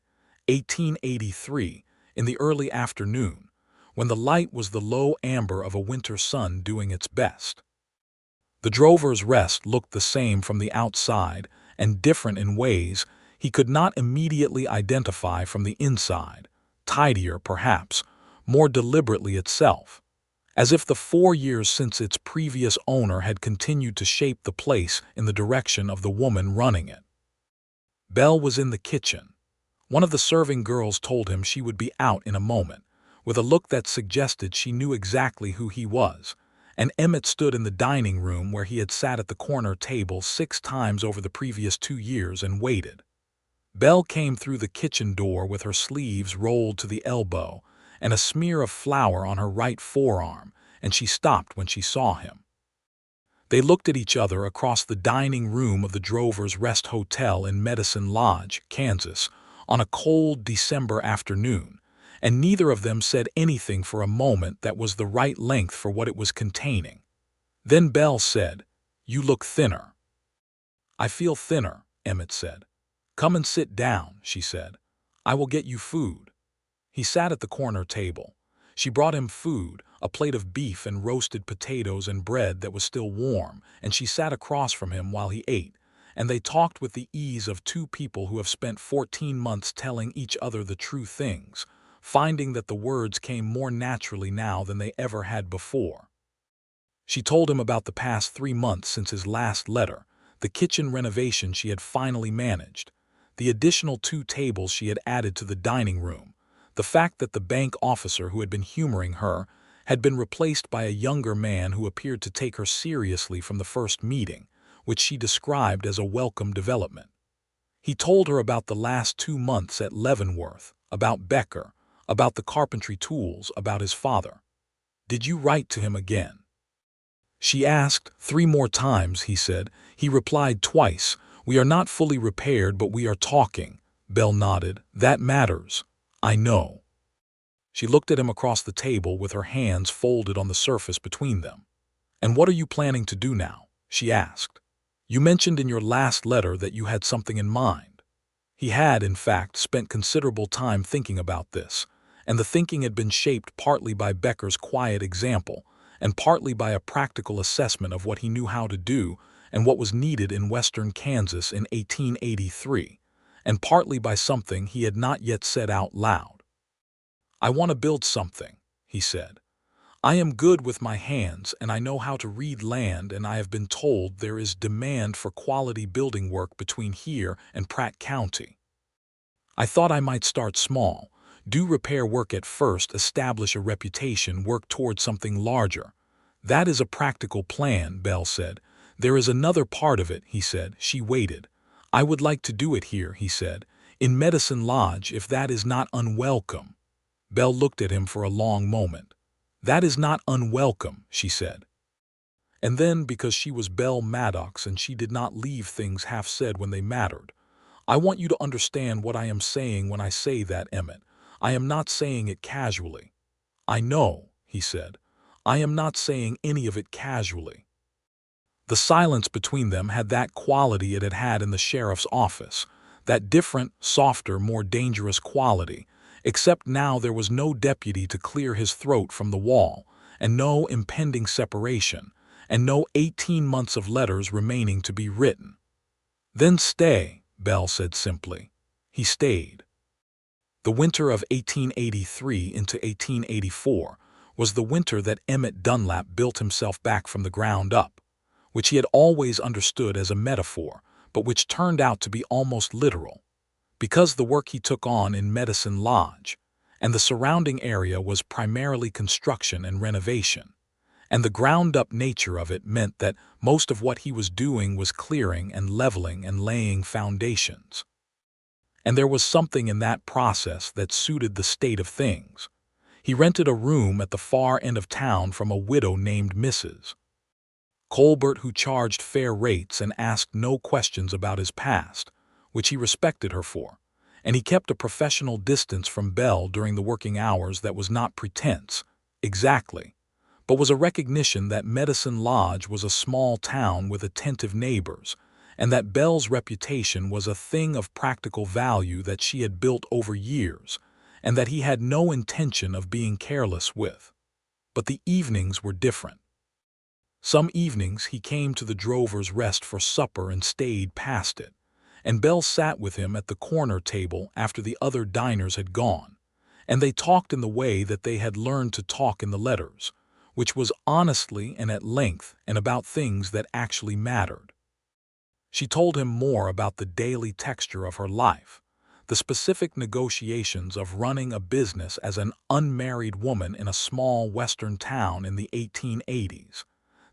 1883, in the early afternoon, when the light was the low amber of a winter sun doing its best. The drover's rest looked the same from the outside and different in ways he could not immediately identify from the inside, tidier perhaps, more deliberately itself, as if the 4 years since its previous owner had continued to shape the place in the direction of the woman running it. Belle was in the kitchen. One of the serving girls told him she would be out in a moment, with a look that suggested she knew exactly who he was, and Emmett stood in the dining room where he had sat at the corner table 6 times over the previous 2 years and waited. Belle came through the kitchen door with her sleeves rolled to the elbow and a smear of flour on her right forearm, and she stopped when she saw him. They looked at each other across the dining room of the Drover's Rest Hotel in Medicine Lodge, Kansas, on a cold December afternoon, and neither of them said anything for a moment that was the right length for what it was containing. Then Belle said, "You look thinner." "I feel thinner," Emmett said. "Come and sit down," she said. "I will get you food." He sat at the corner table. She brought him food, a plate of beef and roasted potatoes and bread that was still warm, and she sat across from him while he ate, and they talked with the ease of 2 people who have spent 14 months telling each other the true things, finding that the words came more naturally now than they ever had before. She told him about the past 3 months since his last letter, the kitchen renovation she had finally managed, the additional 2 tables she had added to the dining room, the fact that the bank officer who had been humoring her had been replaced by a younger man who appeared to take her seriously from the first meeting, which she described as a welcome development. He told her about the last 2 months at Leavenworth, about Becker, about the carpentry tools, about his father. "Did you write to him again?" She asked. 3 more times, he said. He replied twice. "We are not fully repaired, but we are talking." Belle nodded. "That matters." "I know." She looked at him across the table with her hands folded on the surface between them. "And what are you planning to do now?" she asked. "You mentioned in your last letter that you had something in mind." He had, in fact, spent considerable time thinking about this, and the thinking had been shaped partly by Becker's quiet example and partly by a practical assessment of what he knew how to do and what was needed in western Kansas in 1883, and partly by something he had not yet said out loud. "I want to build something," he said. "I am good with my hands and I know how to read land, and I have been told there is demand for quality building work between here and Pratt County. I thought I might start small, do repair work at first, establish a reputation, work toward something larger." "That is a practical plan," Belle said. "There is another part of it," he said. She waited. "I would like to do it here," he said, "in Medicine Lodge, if that is not unwelcome." Belle looked at him for a long moment. "That is not unwelcome," she said. And then, because she was Belle Maddox and she did not leave things half said when they mattered, "I want you to understand what I am saying when I say that, Emmett. I am not saying it casually." "I know," he said. "I am not saying any of it casually." The silence between them had that quality it had had in the sheriff's office, that different, softer, more dangerous quality, except now there was no deputy to clear his throat from the wall, and no impending separation, and no 18 months of letters remaining to be written. "Then stay," Belle said simply. He stayed. The winter of 1883 into 1884 was the winter that Emmett Dunlap built himself back from the ground up, which he had always understood as a metaphor, but which turned out to be almost literal, because the work he took on in Medicine Lodge and the surrounding area was primarily construction and renovation, and the ground-up nature of it meant that most of what he was doing was clearing and leveling and laying foundations. And there was something in that process that suited the state of things. He rented a room at the far end of town from a widow named Mrs. Colbert, who charged fair rates and asked no questions about his past, which he respected her for, and he kept a professional distance from Belle during the working hours that was not pretense, exactly, but was a recognition that Medicine Lodge was a small town with attentive neighbors, and that Belle's reputation was a thing of practical value that she had built over years, and that he had no intention of being careless with. But the evenings were different. Some evenings he came to the Drovers' Rest for supper and stayed past it, and Belle sat with him at the corner table after the other diners had gone, and they talked in the way that they had learned to talk in the letters, which was honestly and at length and about things that actually mattered. She told him more about the daily texture of her life, the specific negotiations of running a business as an unmarried woman in a small western town in the 1880s,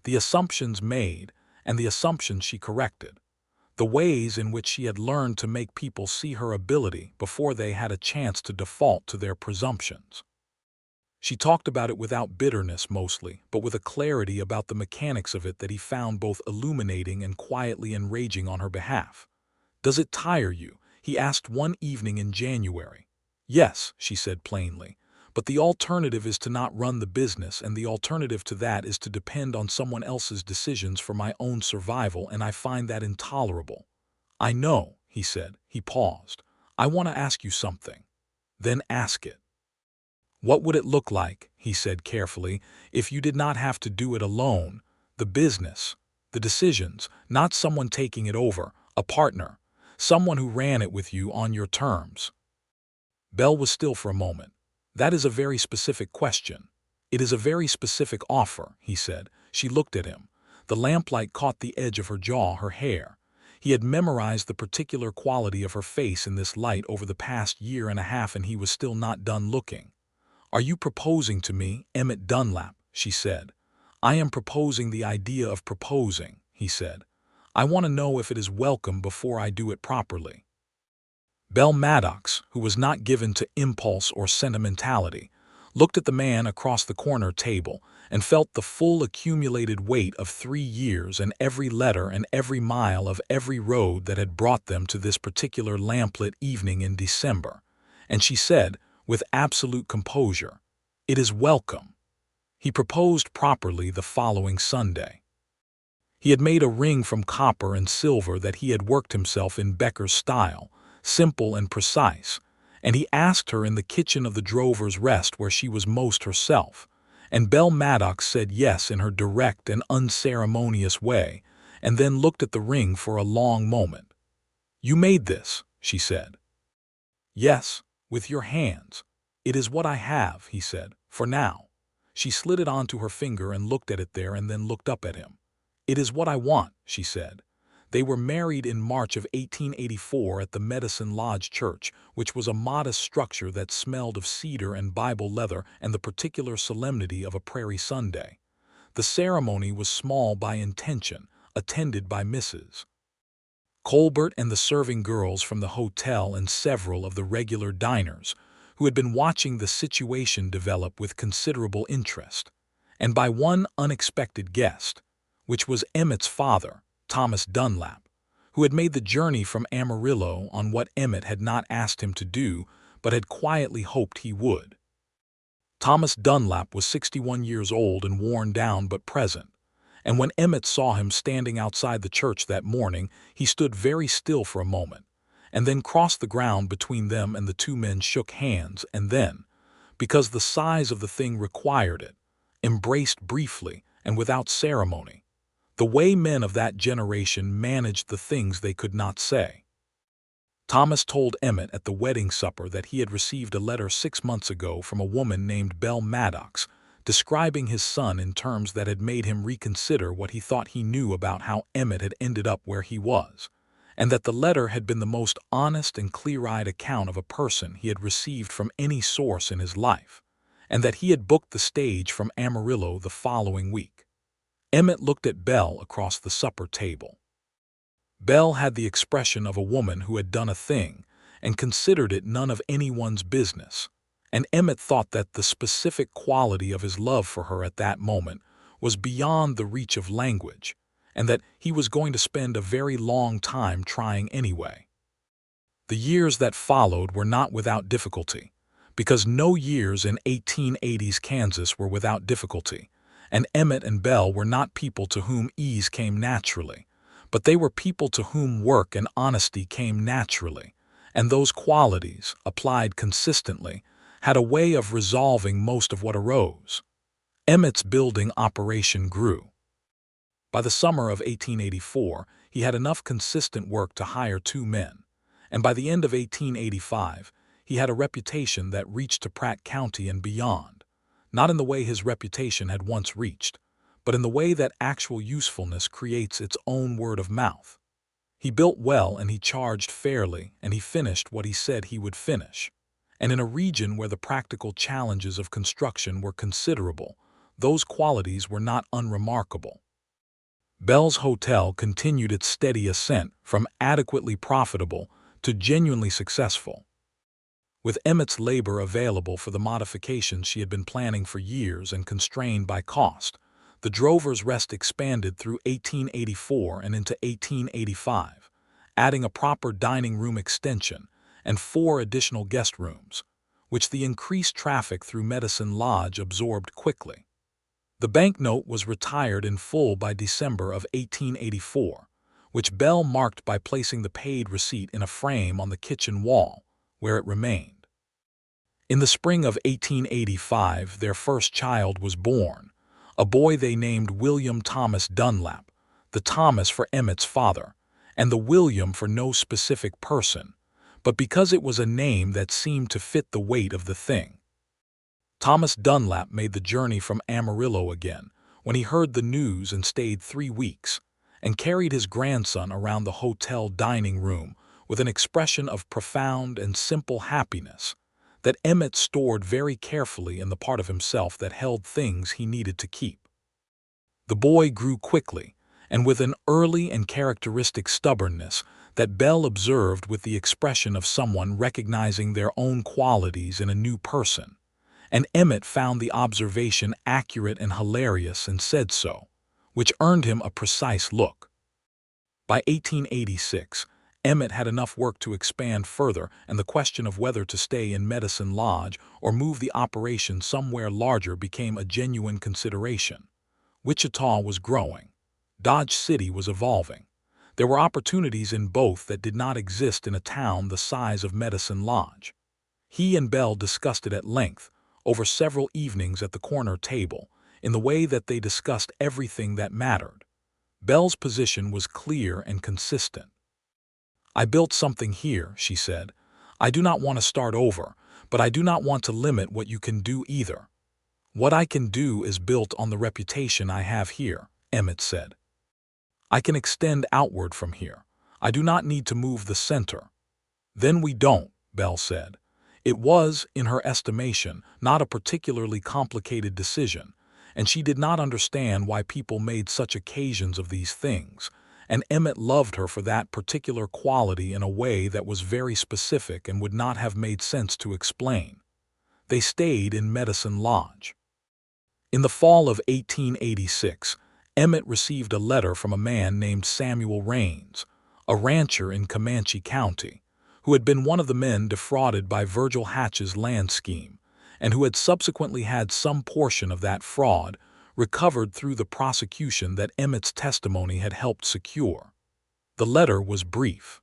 the assumptions made and the assumptions she corrected, the ways in which she had learned to make people see her ability before they had a chance to default to their presumptions. She talked about it without bitterness mostly, but with a clarity about the mechanics of it that he found both illuminating and quietly enraging on her behalf. "Does it tire you?" he asked one evening in January. "Yes," she said plainly, "but the alternative is to not run the business, and the alternative to that is to depend on someone else's decisions for my own survival, and I find that intolerable." "I know," he said. He paused. "I want to ask you something." "Then ask it." "What would it look like," he said carefully, "if you did not have to do it alone? The business, the decisions, not someone taking it over, a partner, someone who ran it with you on your terms." Belle was still for a moment. "That is a very specific question." "It is a very specific offer," he said. She looked at him. The lamplight caught the edge of her jaw, her hair. He had memorized the particular quality of her face in this light over the past year and a half, and he was still not done looking. "Are you proposing to me, Emmett Dunlap?" she said. "I am proposing the idea of proposing," he said. "I want to know if it is welcome before I do it properly." Belle Maddox, who was not given to impulse or sentimentality, looked at the man across the corner table and felt the full accumulated weight of 3 years and every letter and every mile of every road that had brought them to this particular lamplit evening in December, and she said, with absolute composure, "It is welcome." He proposed properly the following Sunday. He had made a ring from copper and silver that he had worked himself in Becker's style, simple and precise, and he asked her in the kitchen of the Drovers' Rest where she was most herself, and Belle Maddox said yes in her direct and unceremonious way, and then looked at the ring for a long moment. "You made this," she said. "Yes, with your hands. It is what I have," he said, "for now." She slid it onto her finger and looked at it there and then looked up at him. "It is what I want," she said. They were married in March of 1884 at the Medicine Lodge Church, which was a modest structure that smelled of cedar and Bible leather and the particular solemnity of a prairie Sunday. The ceremony was small by intention, attended by Mrs. Colbert and the serving girls from the hotel and several of the regular diners, who had been watching the situation develop with considerable interest, and by one unexpected guest, which was Emmett's father, Thomas Dunlap, who had made the journey from Amarillo on what Emmett had not asked him to do, but had quietly hoped he would. Thomas Dunlap was 61 years old and worn down but present, and when Emmett saw him standing outside the church that morning, he stood very still for a moment, and then crossed the ground between them, and the two men shook hands, and then, because the size of the thing required it, embraced briefly and without ceremony, the way men of that generation managed the things they could not say. Thomas told Emmett at the wedding supper that he had received a letter 6 months ago from a woman named Belle Maddox, describing his son in terms that had made him reconsider what he thought he knew about how Emmett had ended up where he was, and that the letter had been the most honest and clear-eyed account of a person he had received from any source in his life, and that he had booked the stage from Amarillo the following week. Emmett looked at Belle across the supper table. Belle had the expression of a woman who had done a thing and considered it none of anyone's business, and Emmett thought that the specific quality of his love for her at that moment was beyond the reach of language, and that he was going to spend a very long time trying anyway. The years that followed were not without difficulty, because no years in 1880s Kansas were without difficulty, and Emmett and Belle were not people to whom ease came naturally, but they were people to whom work and honesty came naturally, and those qualities, applied consistently, had a way of resolving most of what arose. Emmett's building operation grew. By the summer of 1884, he had enough consistent work to hire 2 men, and by the end of 1885, he had a reputation that reached to Pratt County and beyond, not in the way his reputation had once reached, but in the way that actual usefulness creates its own word of mouth. He built well and he charged fairly and he finished what he said he would finish. And in a region where the practical challenges of construction were considerable, those qualities were not unremarkable. Belle's Hotel continued its steady ascent from adequately profitable to genuinely successful. With Emmett's labor available for the modifications she had been planning for years and constrained by cost, the Drover's Rest expanded through 1884 and into 1885, adding a proper dining room extension and 4 additional guest rooms, which the increased traffic through Medicine Lodge absorbed quickly. The banknote was retired in full by December of 1884, which Belle marked by placing the paid receipt in a frame on the kitchen wall, where it remained. In the spring of 1885, their first child was born, a boy they named William Thomas Dunlap, the Thomas for Emmett's father, and the William for no specific person, but because it was a name that seemed to fit the weight of the thing. Thomas Dunlap made the journey from Amarillo again when he heard the news and stayed 3 weeks, and carried his grandson around the hotel dining room with an expression of profound and simple happiness that Emmett stored very carefully in the part of himself that held things he needed to keep. The boy grew quickly, and with an early and characteristic stubbornness that Belle observed with the expression of someone recognizing their own qualities in a new person. And Emmett found the observation accurate and hilarious and said so, which earned him a precise look. By 1886, Emmett had enough work to expand further, and the question of whether to stay in Medicine Lodge or move the operation somewhere larger became a genuine consideration. Wichita was growing. Dodge City was evolving. There were opportunities in both that did not exist in a town the size of Medicine Lodge. He and Belle discussed it at length, over several evenings at the corner table, in the way that they discussed everything that mattered. Belle's position was clear and consistent. "I built something here," she said. "I do not want to start over, but I do not want to limit what you can do either." "What I can do is built on the reputation I have here," Emmett said. "I can extend outward from here. I do not need to move the center." "Then we don't," Belle said. It was, in her estimation, not a particularly complicated decision, and she did not understand why people made such occasions of these things, and Emmett loved her for that particular quality in a way that was very specific and would not have made sense to explain. They stayed in Medicine Lodge. In the fall of 1886, Emmett received a letter from a man named Samuel Raines, a rancher in Comanche County, who had been one of the men defrauded by Virgil Hatch's land scheme, and who had subsequently had some portion of that fraud recovered through the prosecution that Emmett's testimony had helped secure. The letter was brief.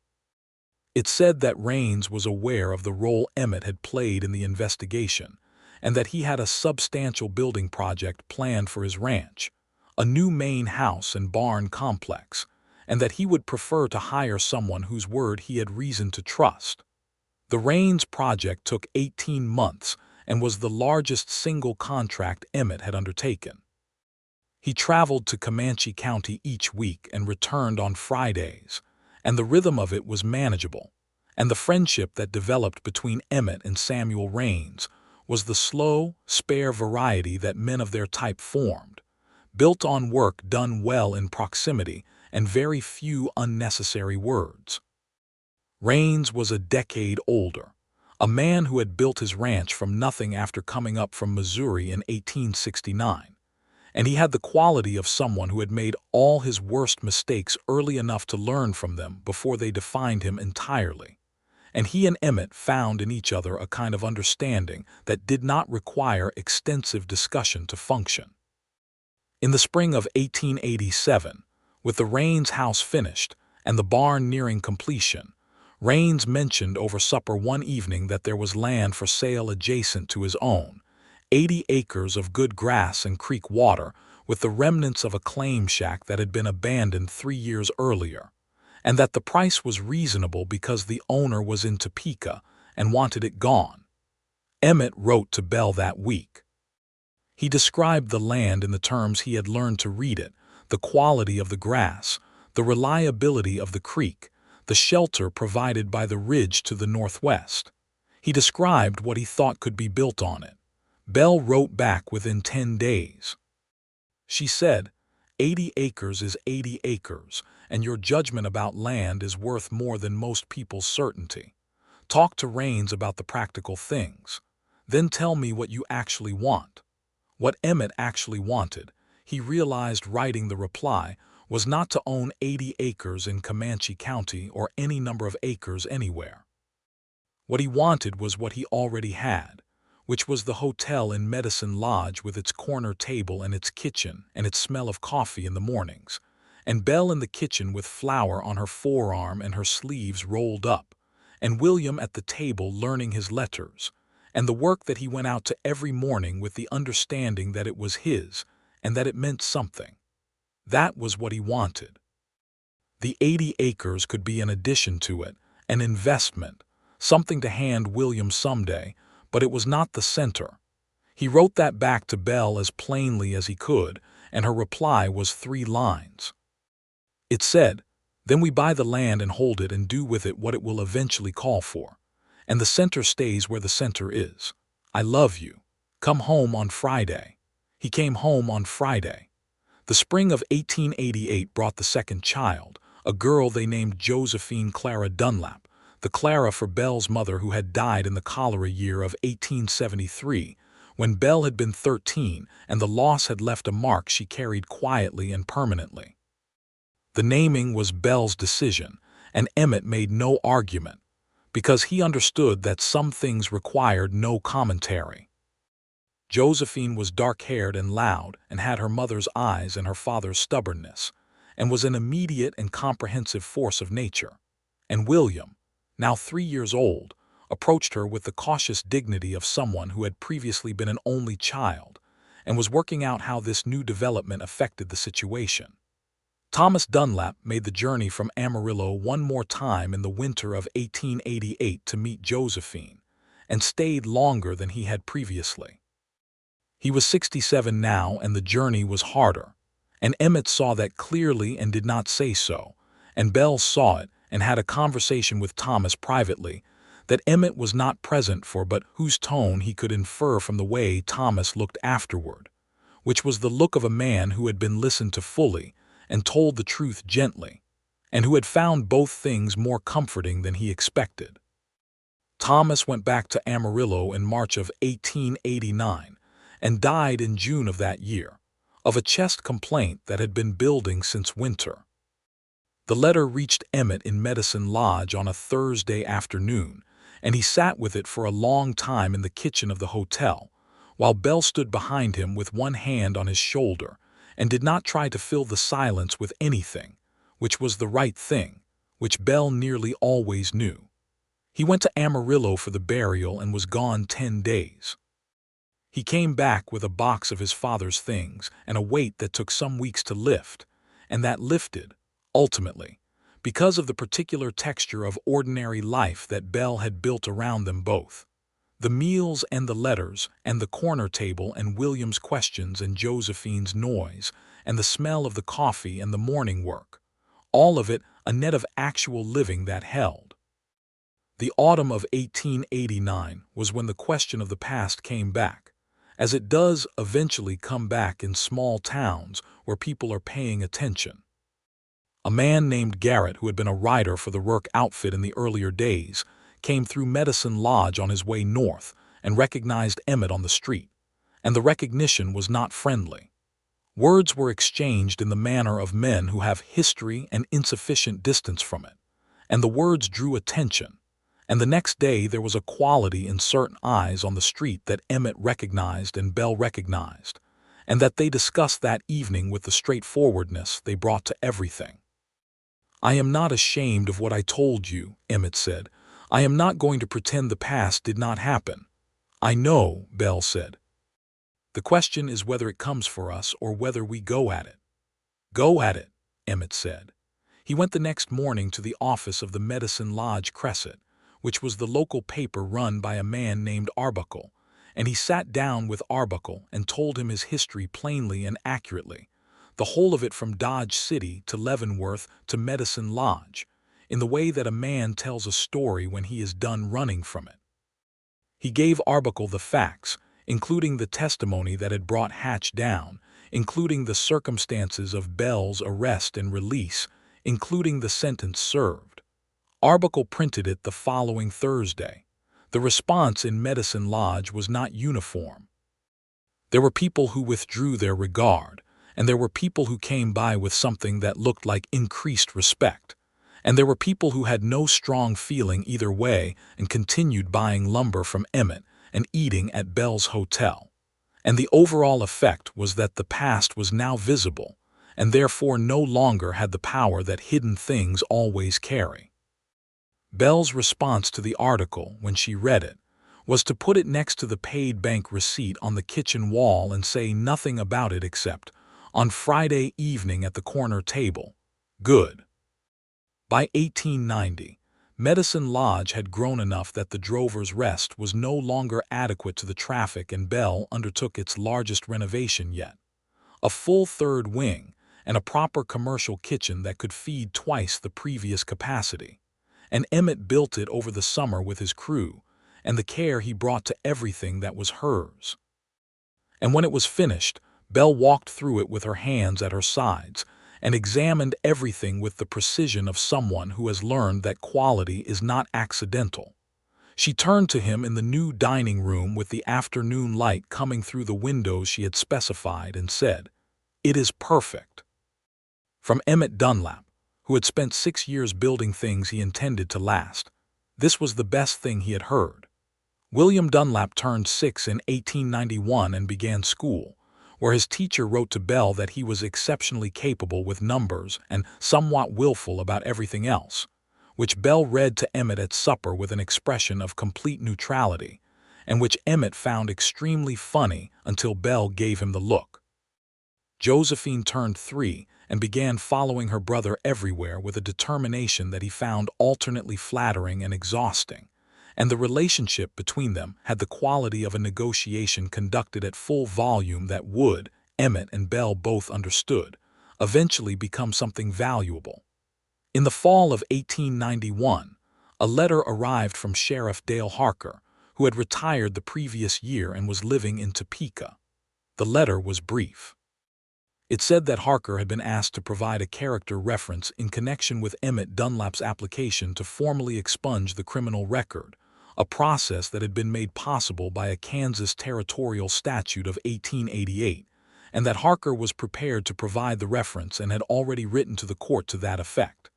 It said that Raines was aware of the role Emmett had played in the investigation, and that he had a substantial building project planned for his ranch, a new main house and barn complex, and that he would prefer to hire someone whose word he had reason to trust. The Raines project took 18 months and was the largest single contract Emmett had undertaken. He traveled to Comanche County each week and returned on Fridays, and the rhythm of it was manageable, and the friendship that developed between Emmett and Samuel Raines was the slow, spare variety that men of their type formed, built on work done well in proximity and very few unnecessary words. Raines was a decade older, a man who had built his ranch from nothing after coming up from Missouri in 1869, and he had the quality of someone who had made all his worst mistakes early enough to learn from them before they defined him entirely. And he and Emmett found in each other a kind of understanding that did not require extensive discussion to function. In the spring of 1887, With the Raines house finished and the barn nearing completion, Raines mentioned over supper one evening that there was land for sale adjacent to his own, 80 acres of good grass and creek water with the remnants of a claim shack that had been abandoned 3 years earlier, and that the price was reasonable because the owner was in Topeka and wanted it gone. Emmett wrote to Belle that week. He described the land in the terms he had learned to read it, the quality of the grass, the reliability of the creek, the shelter provided by the ridge to the northwest. He described what he thought could be built on it. Belle wrote back within 10 days. She said, 80 acres is 80 acres, and your judgment about land is worth more than most people's certainty. Talk to Raines about the practical things. Then tell me what you actually want. What Emmett actually wanted, he realized writing the reply, was not to own 80 acres in Comanche County or any number of acres anywhere. What he wanted was what he already had, which was the hotel in Medicine Lodge with its corner table and its kitchen and its smell of coffee in the mornings, and Belle in the kitchen with flour on her forearm and her sleeves rolled up, and William at the table learning his letters, and the work that he went out to every morning with the understanding that it was his and that it meant something. That was what he wanted. The 80 acres could be an addition to it, an investment, something to hand William someday, but it was not the center. He wrote that back to Belle as plainly as he could, and her reply was 3 lines. It said, "Then we buy the land and hold it and do with it what it will eventually call for. And the center stays where the center is. I love you. Come home on Friday." He came home on Friday. The spring of 1888 brought the second child, a girl they named Josephine Clara Dunlap, the Clara for Belle's mother who had died in the cholera year of 1873, when Belle had been 13 and the loss had left a mark she carried quietly and permanently. The naming was Belle's decision, and Emmett made no argument, because he understood that some things required no commentary. Josephine was dark-haired and loud and had her mother's eyes and her father's stubbornness, and was an immediate and comprehensive force of nature. And William, now 3 years old, approached her with the cautious dignity of someone who had previously been an only child and was working out how this new development affected the situation. Thomas Dunlap made the journey from Amarillo one more time in the winter of 1888 to meet Josephine, and stayed longer than he had previously. He was 67 now, and the journey was harder, and Emmett saw that clearly and did not say so, and Belle saw it and had a conversation with Thomas privately that Emmett was not present for, but whose tone he could infer from the way Thomas looked afterward, which was the look of a man who had been listened to fully and told the truth gently, and who had found both things more comforting than he expected. Thomas went back to Amarillo in March of 1889 and died in June of that year, of a chest complaint that had been building since winter. The letter reached Emmett in Medicine Lodge on a Thursday afternoon, and he sat with it for a long time in the kitchen of the hotel, while Belle stood behind him with one hand on his shoulder and did not try to fill the silence with anything, which was the right thing, which Belle nearly always knew. He went to Amarillo for the burial and was gone 10 days. He came back with a box of his father's things and a weight that took some weeks to lift, and that lifted, ultimately, because of the particular texture of ordinary life that Belle had built around them both. The meals and the letters and the corner table and William's questions and Josephine's noise and the smell of the coffee and the morning work, all of it a net of actual living that held. The autumn of 1889 was when the question of the past came back, as it does eventually come back in small towns where people are paying attention. A man named Garrett, who had been a rider for the Rourke outfit in the earlier days, came through Medicine Lodge on his way north and recognized Emmett on the street, and the recognition was not friendly. Words were exchanged in the manner of men who have history and insufficient distance from it, and the words drew attention, and the next day there was a quality in certain eyes on the street that Emmett recognized and Belle recognized, and that they discussed that evening with the straightforwardness they brought to everything. "I am not ashamed of what I told you," Emmett said. "I am not going to pretend the past did not happen." "I know," Belle said. "The question is whether it comes for us or whether we go at it." "Go at it," Emmett said. He went the next morning to the office of the Medicine Lodge Cresset, which was the local paper run by a man named Arbuckle, and he sat down with Arbuckle and told him his history plainly and accurately, the whole of it from Dodge City to Leavenworth to Medicine Lodge, in the way that a man tells a story when he is done running from it. He gave Arbuckle the facts, including the testimony that had brought Hatch down, including the circumstances of Belle's arrest and release, including the sentence served. Arbuckle printed it the following Thursday. The response in Medicine Lodge was not uniform. There were people who withdrew their regard, and there were people who came by with something that looked like increased respect, and there were people who had no strong feeling either way and continued buying lumber from Emmett and eating at Belle's hotel. And the overall effect was that the past was now visible, and therefore no longer had the power that hidden things always carry. Belle's response to the article, when she read it, was to put it next to the paid bank receipt on the kitchen wall and say nothing about it except, "On Friday evening at the corner table. Good." By 1890, Medicine Lodge had grown enough that the Drover's Rest was no longer adequate to the traffic, and Belle undertook its largest renovation yet. A full third wing and a proper commercial kitchen that could feed twice the previous capacity. And Emmett built it over the summer with his crew, and the care he brought to everything that was hers. And when it was finished, Belle walked through it with her hands at her sides and examined everything with the precision of someone who has learned that quality is not accidental. She turned to him in the new dining room with the afternoon light coming through the windows she had specified and said, "It is perfect." From Emmett Dunlap, who had spent 6 years building things he intended to last, this was the best thing he had heard. William Dunlap turned 6 in 1891 and began school, where his teacher wrote to Belle that he was exceptionally capable with numbers and somewhat willful about everything else, which Belle read to Emmett at supper with an expression of complete neutrality, and which Emmett found extremely funny until Belle gave him the look. Josephine turned 3 and began following her brother everywhere with a determination that he found alternately flattering and exhausting, and the relationship between them had the quality of a negotiation conducted at full volume that would, Emmett and Belle both understood, eventually become something valuable. In the fall of 1891, a letter arrived from Sheriff Dale Harker, who had retired the previous year and was living in Topeka. The letter was brief. It said that Harker had been asked to provide a character reference in connection with Emmett Dunlap's application to formally expunge the criminal record, a process that had been made possible by a Kansas territorial statute of 1888, and that Harker was prepared to provide the reference and had already written to the court to that effect.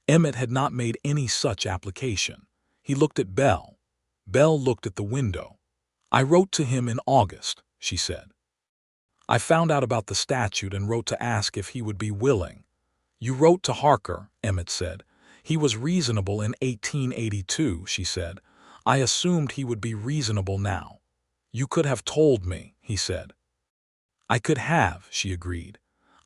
Emmett had not made any such application. He looked at Belle. Belle looked at the window. "I wrote to him in August," she said. "I found out about the statute and wrote to ask if he would be willing." "You wrote to Harker," Emmett said. "He was reasonable in 1882, she said. "I assumed he would be reasonable now." "You could have told me," he said. "I could have," she agreed.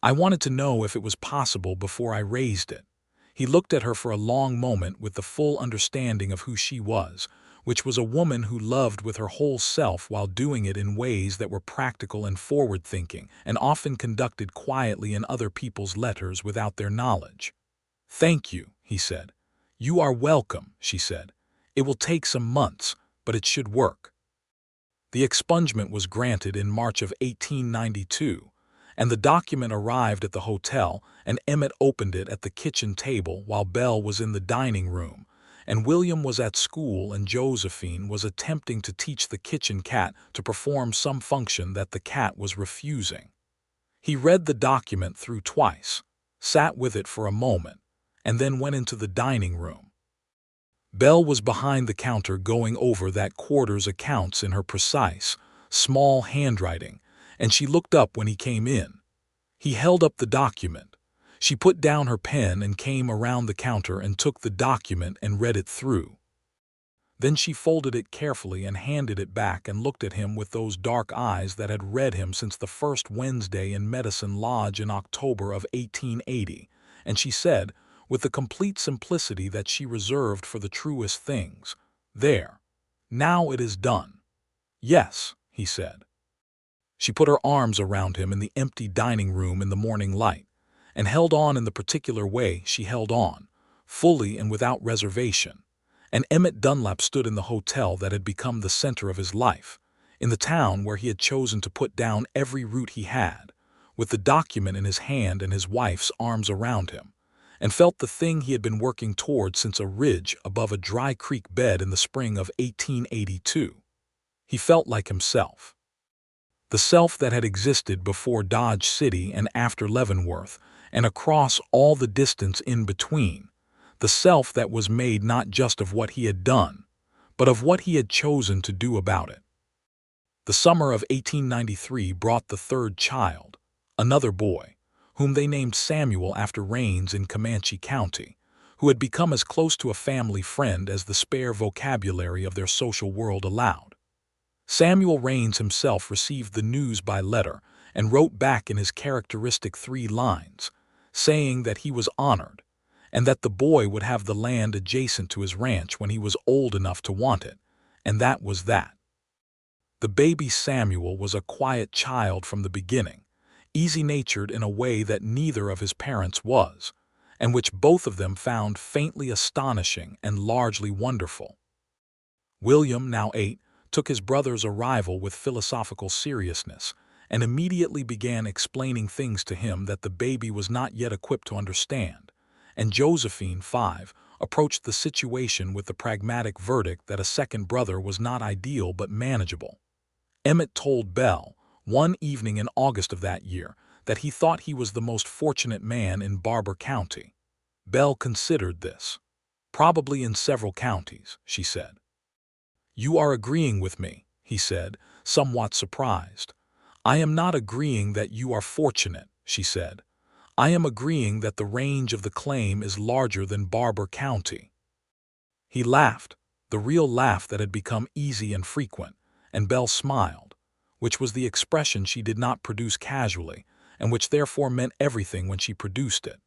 "I wanted to know if it was possible before I raised it." He looked at her for a long moment with the full understanding of who she was, which was a woman who loved with her whole self while doing it in ways that were practical and forward-thinking, and often conducted quietly in other people's letters without their knowledge. "Thank you," he said. "You are welcome," she said. "It will take some months, but it should work." The expungement was granted in March of 1892, and the document arrived at the hotel, and Emmett opened it at the kitchen table while Belle was in the dining room, and William was at school, and Josephine was attempting to teach the kitchen cat to perform some function that the cat was refusing. He read the document through twice, sat with it for a moment, and then went into the dining room. Belle was behind the counter going over that quarter's accounts in her precise, small handwriting, and she looked up when he came in. He held up the document. She put down her pen and came around the counter and took the document and read it through. Then she folded it carefully and handed it back and looked at him with those dark eyes that had read him since the first Wednesday in Medicine Lodge in October of 1880, and she said, with the complete simplicity that she reserved for the truest things, "There. Now it is done." "Yes," he said. She put her arms around him in the empty dining room in the morning light, and held on in the particular way she held on, fully and without reservation. And Emmett Dunlap stood in the hotel that had become the center of his life, in the town where he had chosen to put down every root he had, with the document in his hand and his wife's arms around him, and felt the thing he had been working toward since a ridge above a dry creek bed in the spring of 1882. He felt like himself. The self that had existed before Dodge City and after Leavenworth, and across all the distance in between. The self that was made not just of what he had done, but of what he had chosen to do about it. The summer of 1893 brought the third child, another boy, whom they named Samuel after Rains in Comanche County, who had become as close to a family friend as the spare vocabulary of their social world allowed. Samuel Rains himself received the news by letter and wrote back in his characteristic 3 lines, saying that he was honored, and that the boy would have the land adjacent to his ranch when he was old enough to want it, and that was that. The baby Samuel was a quiet child from the beginning, easy-natured in a way that neither of his parents was, and which both of them found faintly astonishing and largely wonderful. William, now 8, took his brother's arrival with philosophical seriousness, and immediately began explaining things to him that the baby was not yet equipped to understand, and Josephine, 5, approached the situation with the pragmatic verdict that a second brother was not ideal but manageable. Emmett told Belle, one evening in August of that year, that he thought he was the most fortunate man in Barber County. Belle considered this. "Probably in several counties," she said. "You are agreeing with me," he said, somewhat surprised. "I am not agreeing that you are fortunate," she said. "I am agreeing that the range of the claim is larger than Barber County." He laughed, the real laugh that had become easy and frequent, and Belle smiled, which was the expression she did not produce casually, and which therefore meant everything when she produced it.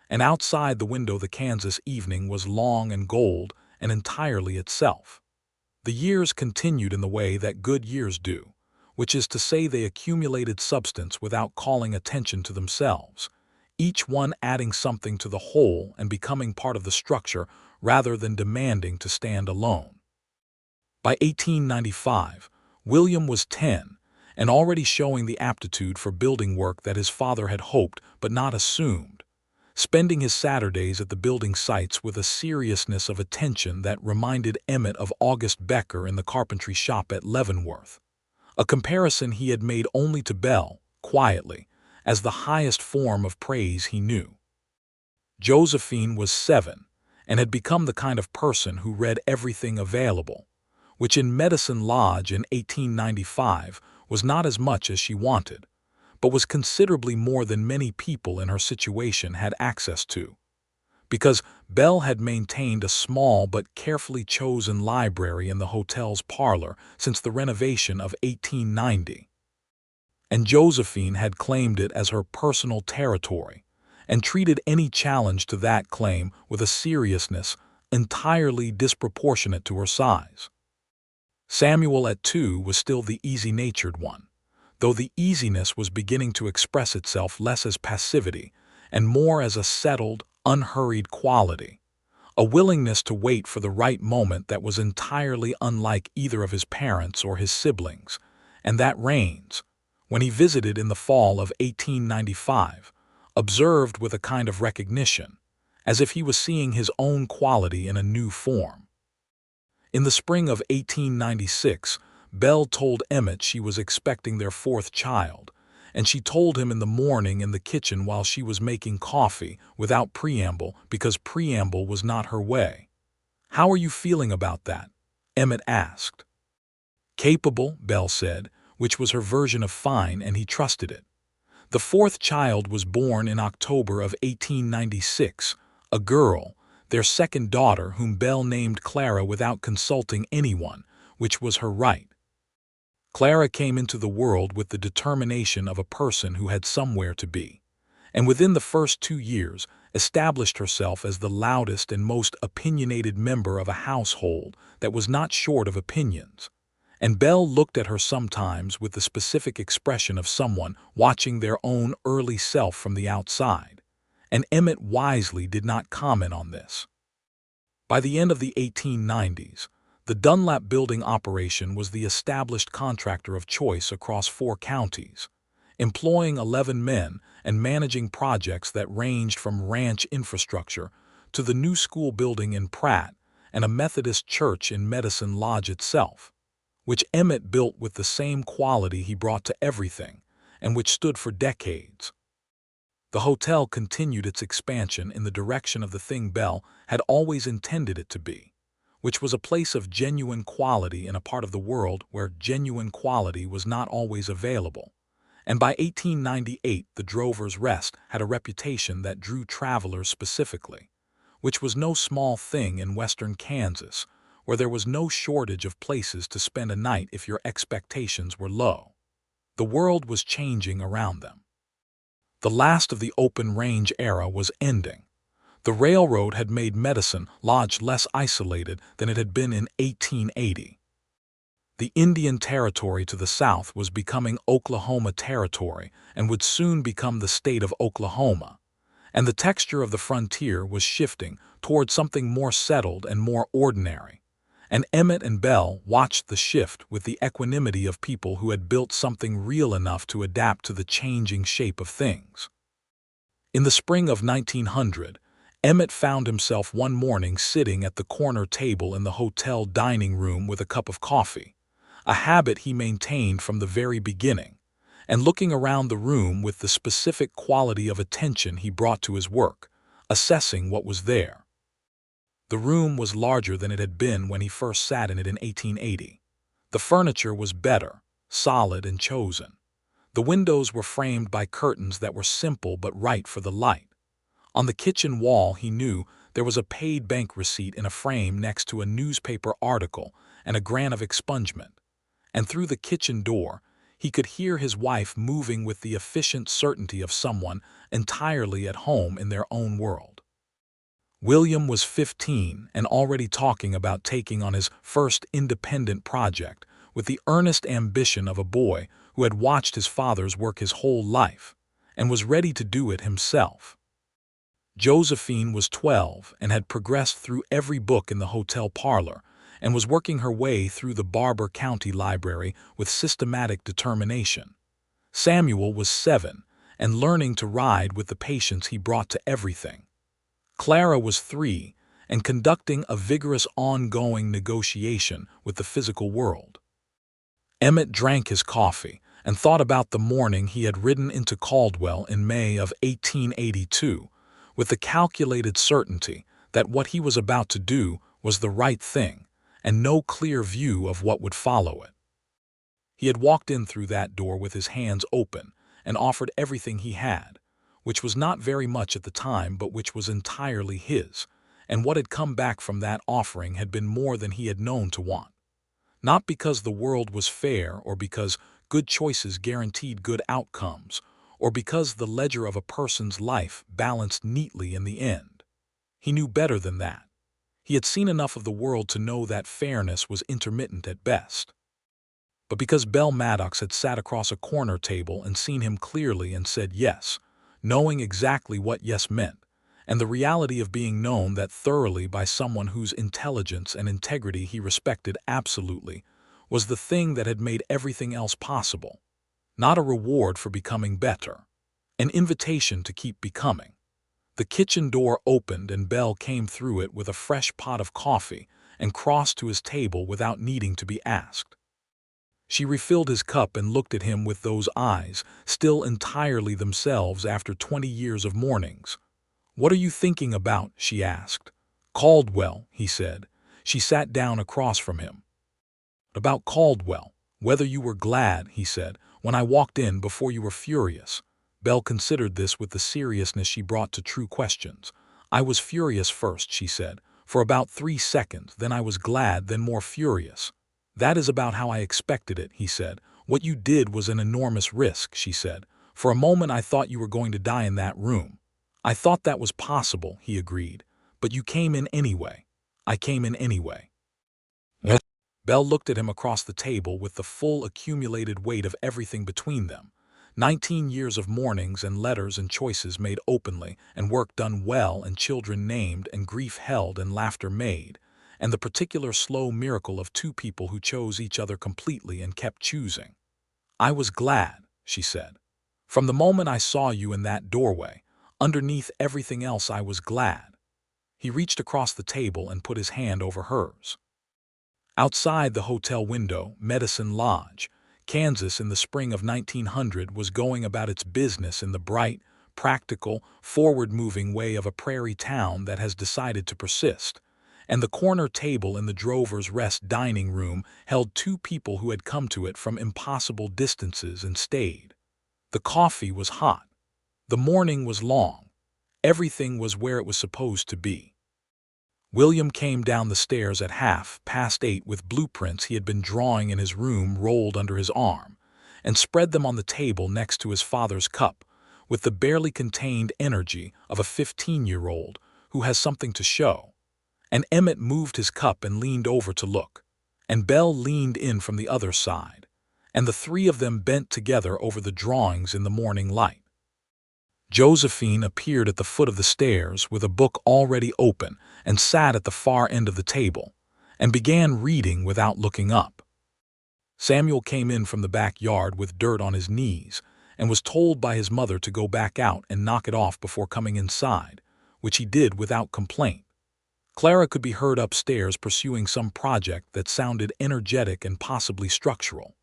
And outside the window the Kansas evening was long and gold and entirely itself. The years continued in the way that good years do, which is to say they accumulated substance without calling attention to themselves, each one adding something to the whole and becoming part of the structure rather than demanding to stand alone. By 1895, William was 10 and already showing the aptitude for building work that his father had hoped but not assumed, spending his Saturdays at the building sites with a seriousness of attention that reminded Emmett of August Becker in the carpentry shop at Leavenworth, a comparison he had made only to Belle, quietly, as the highest form of praise he knew. Josephine was 7 and had become the kind of person who read everything available, which in Medicine Lodge in 1895 was not as much as she wanted, but was considerably more than many people in her situation had access to, because Belle had maintained a small but carefully chosen library in the hotel's parlor since the renovation of 1890. And Josephine had claimed it as her personal territory, and treated any challenge to that claim with a seriousness entirely disproportionate to her size. Samuel at 2 was still the easy-natured one, though the easiness was beginning to express itself less as passivity and more as a settled, unhurried quality, a willingness to wait for the right moment that was entirely unlike either of his parents or his siblings, and that Rains, when he visited in the fall of 1895, observed with a kind of recognition, as if he was seeing his own quality in a new form. In the spring of 1896, Belle told Emmett she was expecting their 4th child, and she told him in the morning in the kitchen while she was making coffee, without preamble, because preamble was not her way. "How are you feeling about that?" Emmett asked. "Capable," Belle said, which was her version of fine, and he trusted it. The fourth child was born in October of 1896, a girl, their second daughter, whom Belle named Clara without consulting anyone, which was her right. Clara came into the world with the determination of a person who had somewhere to be, and within the first 2 years established herself as the loudest and most opinionated member of a household that was not short of opinions. And Belle looked at her sometimes with the specific expression of someone watching their own early self from the outside, and Emmett wisely did not comment on this. By the end of the 1890s, the Dunlap building operation was the established contractor of choice across 4 counties, employing 11 men and managing projects that ranged from ranch infrastructure to the new school building in Pratt and a Methodist church in Medicine Lodge itself, which Emmett built with the same quality he brought to everything and which stood for decades. The hotel continued its expansion in the direction of the thing Belle had always intended it to be, which was a place of genuine quality in a part of the world where genuine quality was not always available. And by 1898, the Drover's Rest had a reputation that drew travelers specifically, which was no small thing in western Kansas, where there was no shortage of places to spend a night if your expectations were low. The world was changing around them. The last of the open-range era was ending. The railroad had made Medicine Lodge less isolated than it had been in 1880. The Indian Territory to the south was becoming Oklahoma Territory and would soon become the state of Oklahoma, and the texture of the frontier was shifting toward something more settled and more ordinary. And Emmett and Belle watched the shift with the equanimity of people who had built something real enough to adapt to the changing shape of things. In the spring of 1900, Emmett found himself one morning sitting at the corner table in the hotel dining room with a cup of coffee, a habit he maintained from the very beginning, and looking around the room with the specific quality of attention he brought to his work, assessing what was there. The room was larger than it had been when he first sat in it in 1880. The furniture was better, solid and chosen. The windows were framed by curtains that were simple but right for the light. On the kitchen wall, he knew, there was a paid bank receipt in a frame next to a newspaper article and a gran of expungement. And through the kitchen door, he could hear his wife moving with the efficient certainty of someone entirely at home in their own world. William was 15 and already talking about taking on his first independent project with the earnest ambition of a boy who had watched his father's work his whole life and was ready to do it himself. Josephine was 12 and had progressed through every book in the hotel parlor and was working her way through the Barber County Library with systematic determination. Samuel was 7 and learning to ride with the patience he brought to everything. Clara was 3 and conducting a vigorous ongoing negotiation with the physical world. Emmett drank his coffee and thought about the morning he had ridden into Caldwell in May of 1882 with the calculated certainty that what he was about to do was the right thing and no clear view of what would follow it. He had walked in through that door with his hands open and offered everything he had, which was not very much at the time but which was entirely his, and what had come back from that offering had been more than he had known to want. Not because the world was fair or because good choices guaranteed good outcomes, or because the ledger of a person's life balanced neatly in the end. He knew better than that. He had seen enough of the world to know that fairness was intermittent at best. But because Belle Maddox had sat across a corner table and seen him clearly and said yes, knowing exactly what yes meant, and the reality of being known that thoroughly by someone whose intelligence and integrity he respected absolutely, was the thing that had made everything else possible. Not a reward for becoming better, an invitation to keep becoming. The kitchen door opened and Belle came through it with a fresh pot of coffee and crossed to his table without needing to be asked. She refilled his cup and looked at him with those eyes, still entirely themselves after 20 years of mornings. "What are you thinking about?" she asked. "Caldwell," he said. She sat down across from him. "About Caldwell. "Whether you were glad," he said, "when I walked in before you were furious." Belle considered this with the seriousness she brought to true questions. "I was furious first," she said, "for about 3 seconds, then I was glad, then more furious." "That is about how I expected it," he said. "What you did was an enormous risk," she said. "For a moment I thought you were going to die in that room." "I thought that was possible," he agreed. "But you came in anyway." "I came in anyway." What? Belle looked at him across the table with the full accumulated weight of everything between them. 19 years of mornings and letters and choices made openly, and work done well, and children named, and grief held, and laughter made, and the particular slow miracle of 2 people who chose each other completely and kept choosing. "I was glad," she said. "From the moment I saw you in that doorway, underneath everything else I was glad." He reached across the table and put his hand over hers. Outside the hotel window, Medicine Lodge, Kansas, in the spring of 1900 was going about its business in the bright, practical, forward-moving way of a prairie town that has decided to persist. And the corner table in the Drover's Rest dining room held 2 people who had come to it from impossible distances and stayed. The coffee was hot. The morning was long. Everything was where it was supposed to be. William came down the stairs at 8:30 with blueprints he had been drawing in his room rolled under his arm, and spread them on the table next to his father's cup, with the barely contained energy of a 15-year-old who has something to show. And Emmett moved his cup and leaned over to look, and Belle leaned in from the other side, and the 3 of them bent together over the drawings in the morning light. Josephine appeared at the foot of the stairs with a book already open and sat at the far end of the table, and began reading without looking up. Samuel came in from the backyard with dirt on his knees and was told by his mother to go back out and knock it off before coming inside, which he did without complaint. Clara could be heard upstairs pursuing some project that sounded energetic and possibly structural.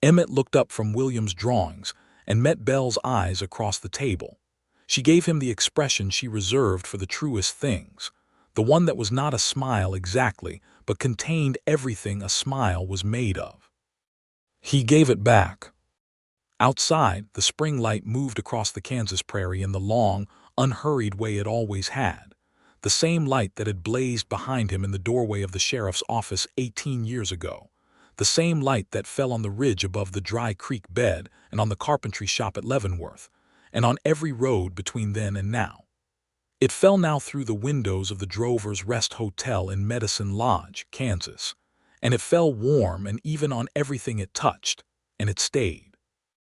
Emmett looked up from William's drawings and met Belle's eyes across the table. She gave him the expression she reserved for the truest things, the one that was not a smile exactly, but contained everything a smile was made of. He gave it back. Outside, the spring light moved across the Kansas prairie in the long, unhurried way it always had, the same light that had blazed behind him in the doorway of the sheriff's office 18 years ago, the same light that fell on the ridge above the Dry Creek bed and on the carpentry shop at Leavenworth, and on every road between then and now. It fell now through the windows of the Drover's Rest Hotel in Medicine Lodge, Kansas, and it fell warm and even on everything it touched, and it stayed.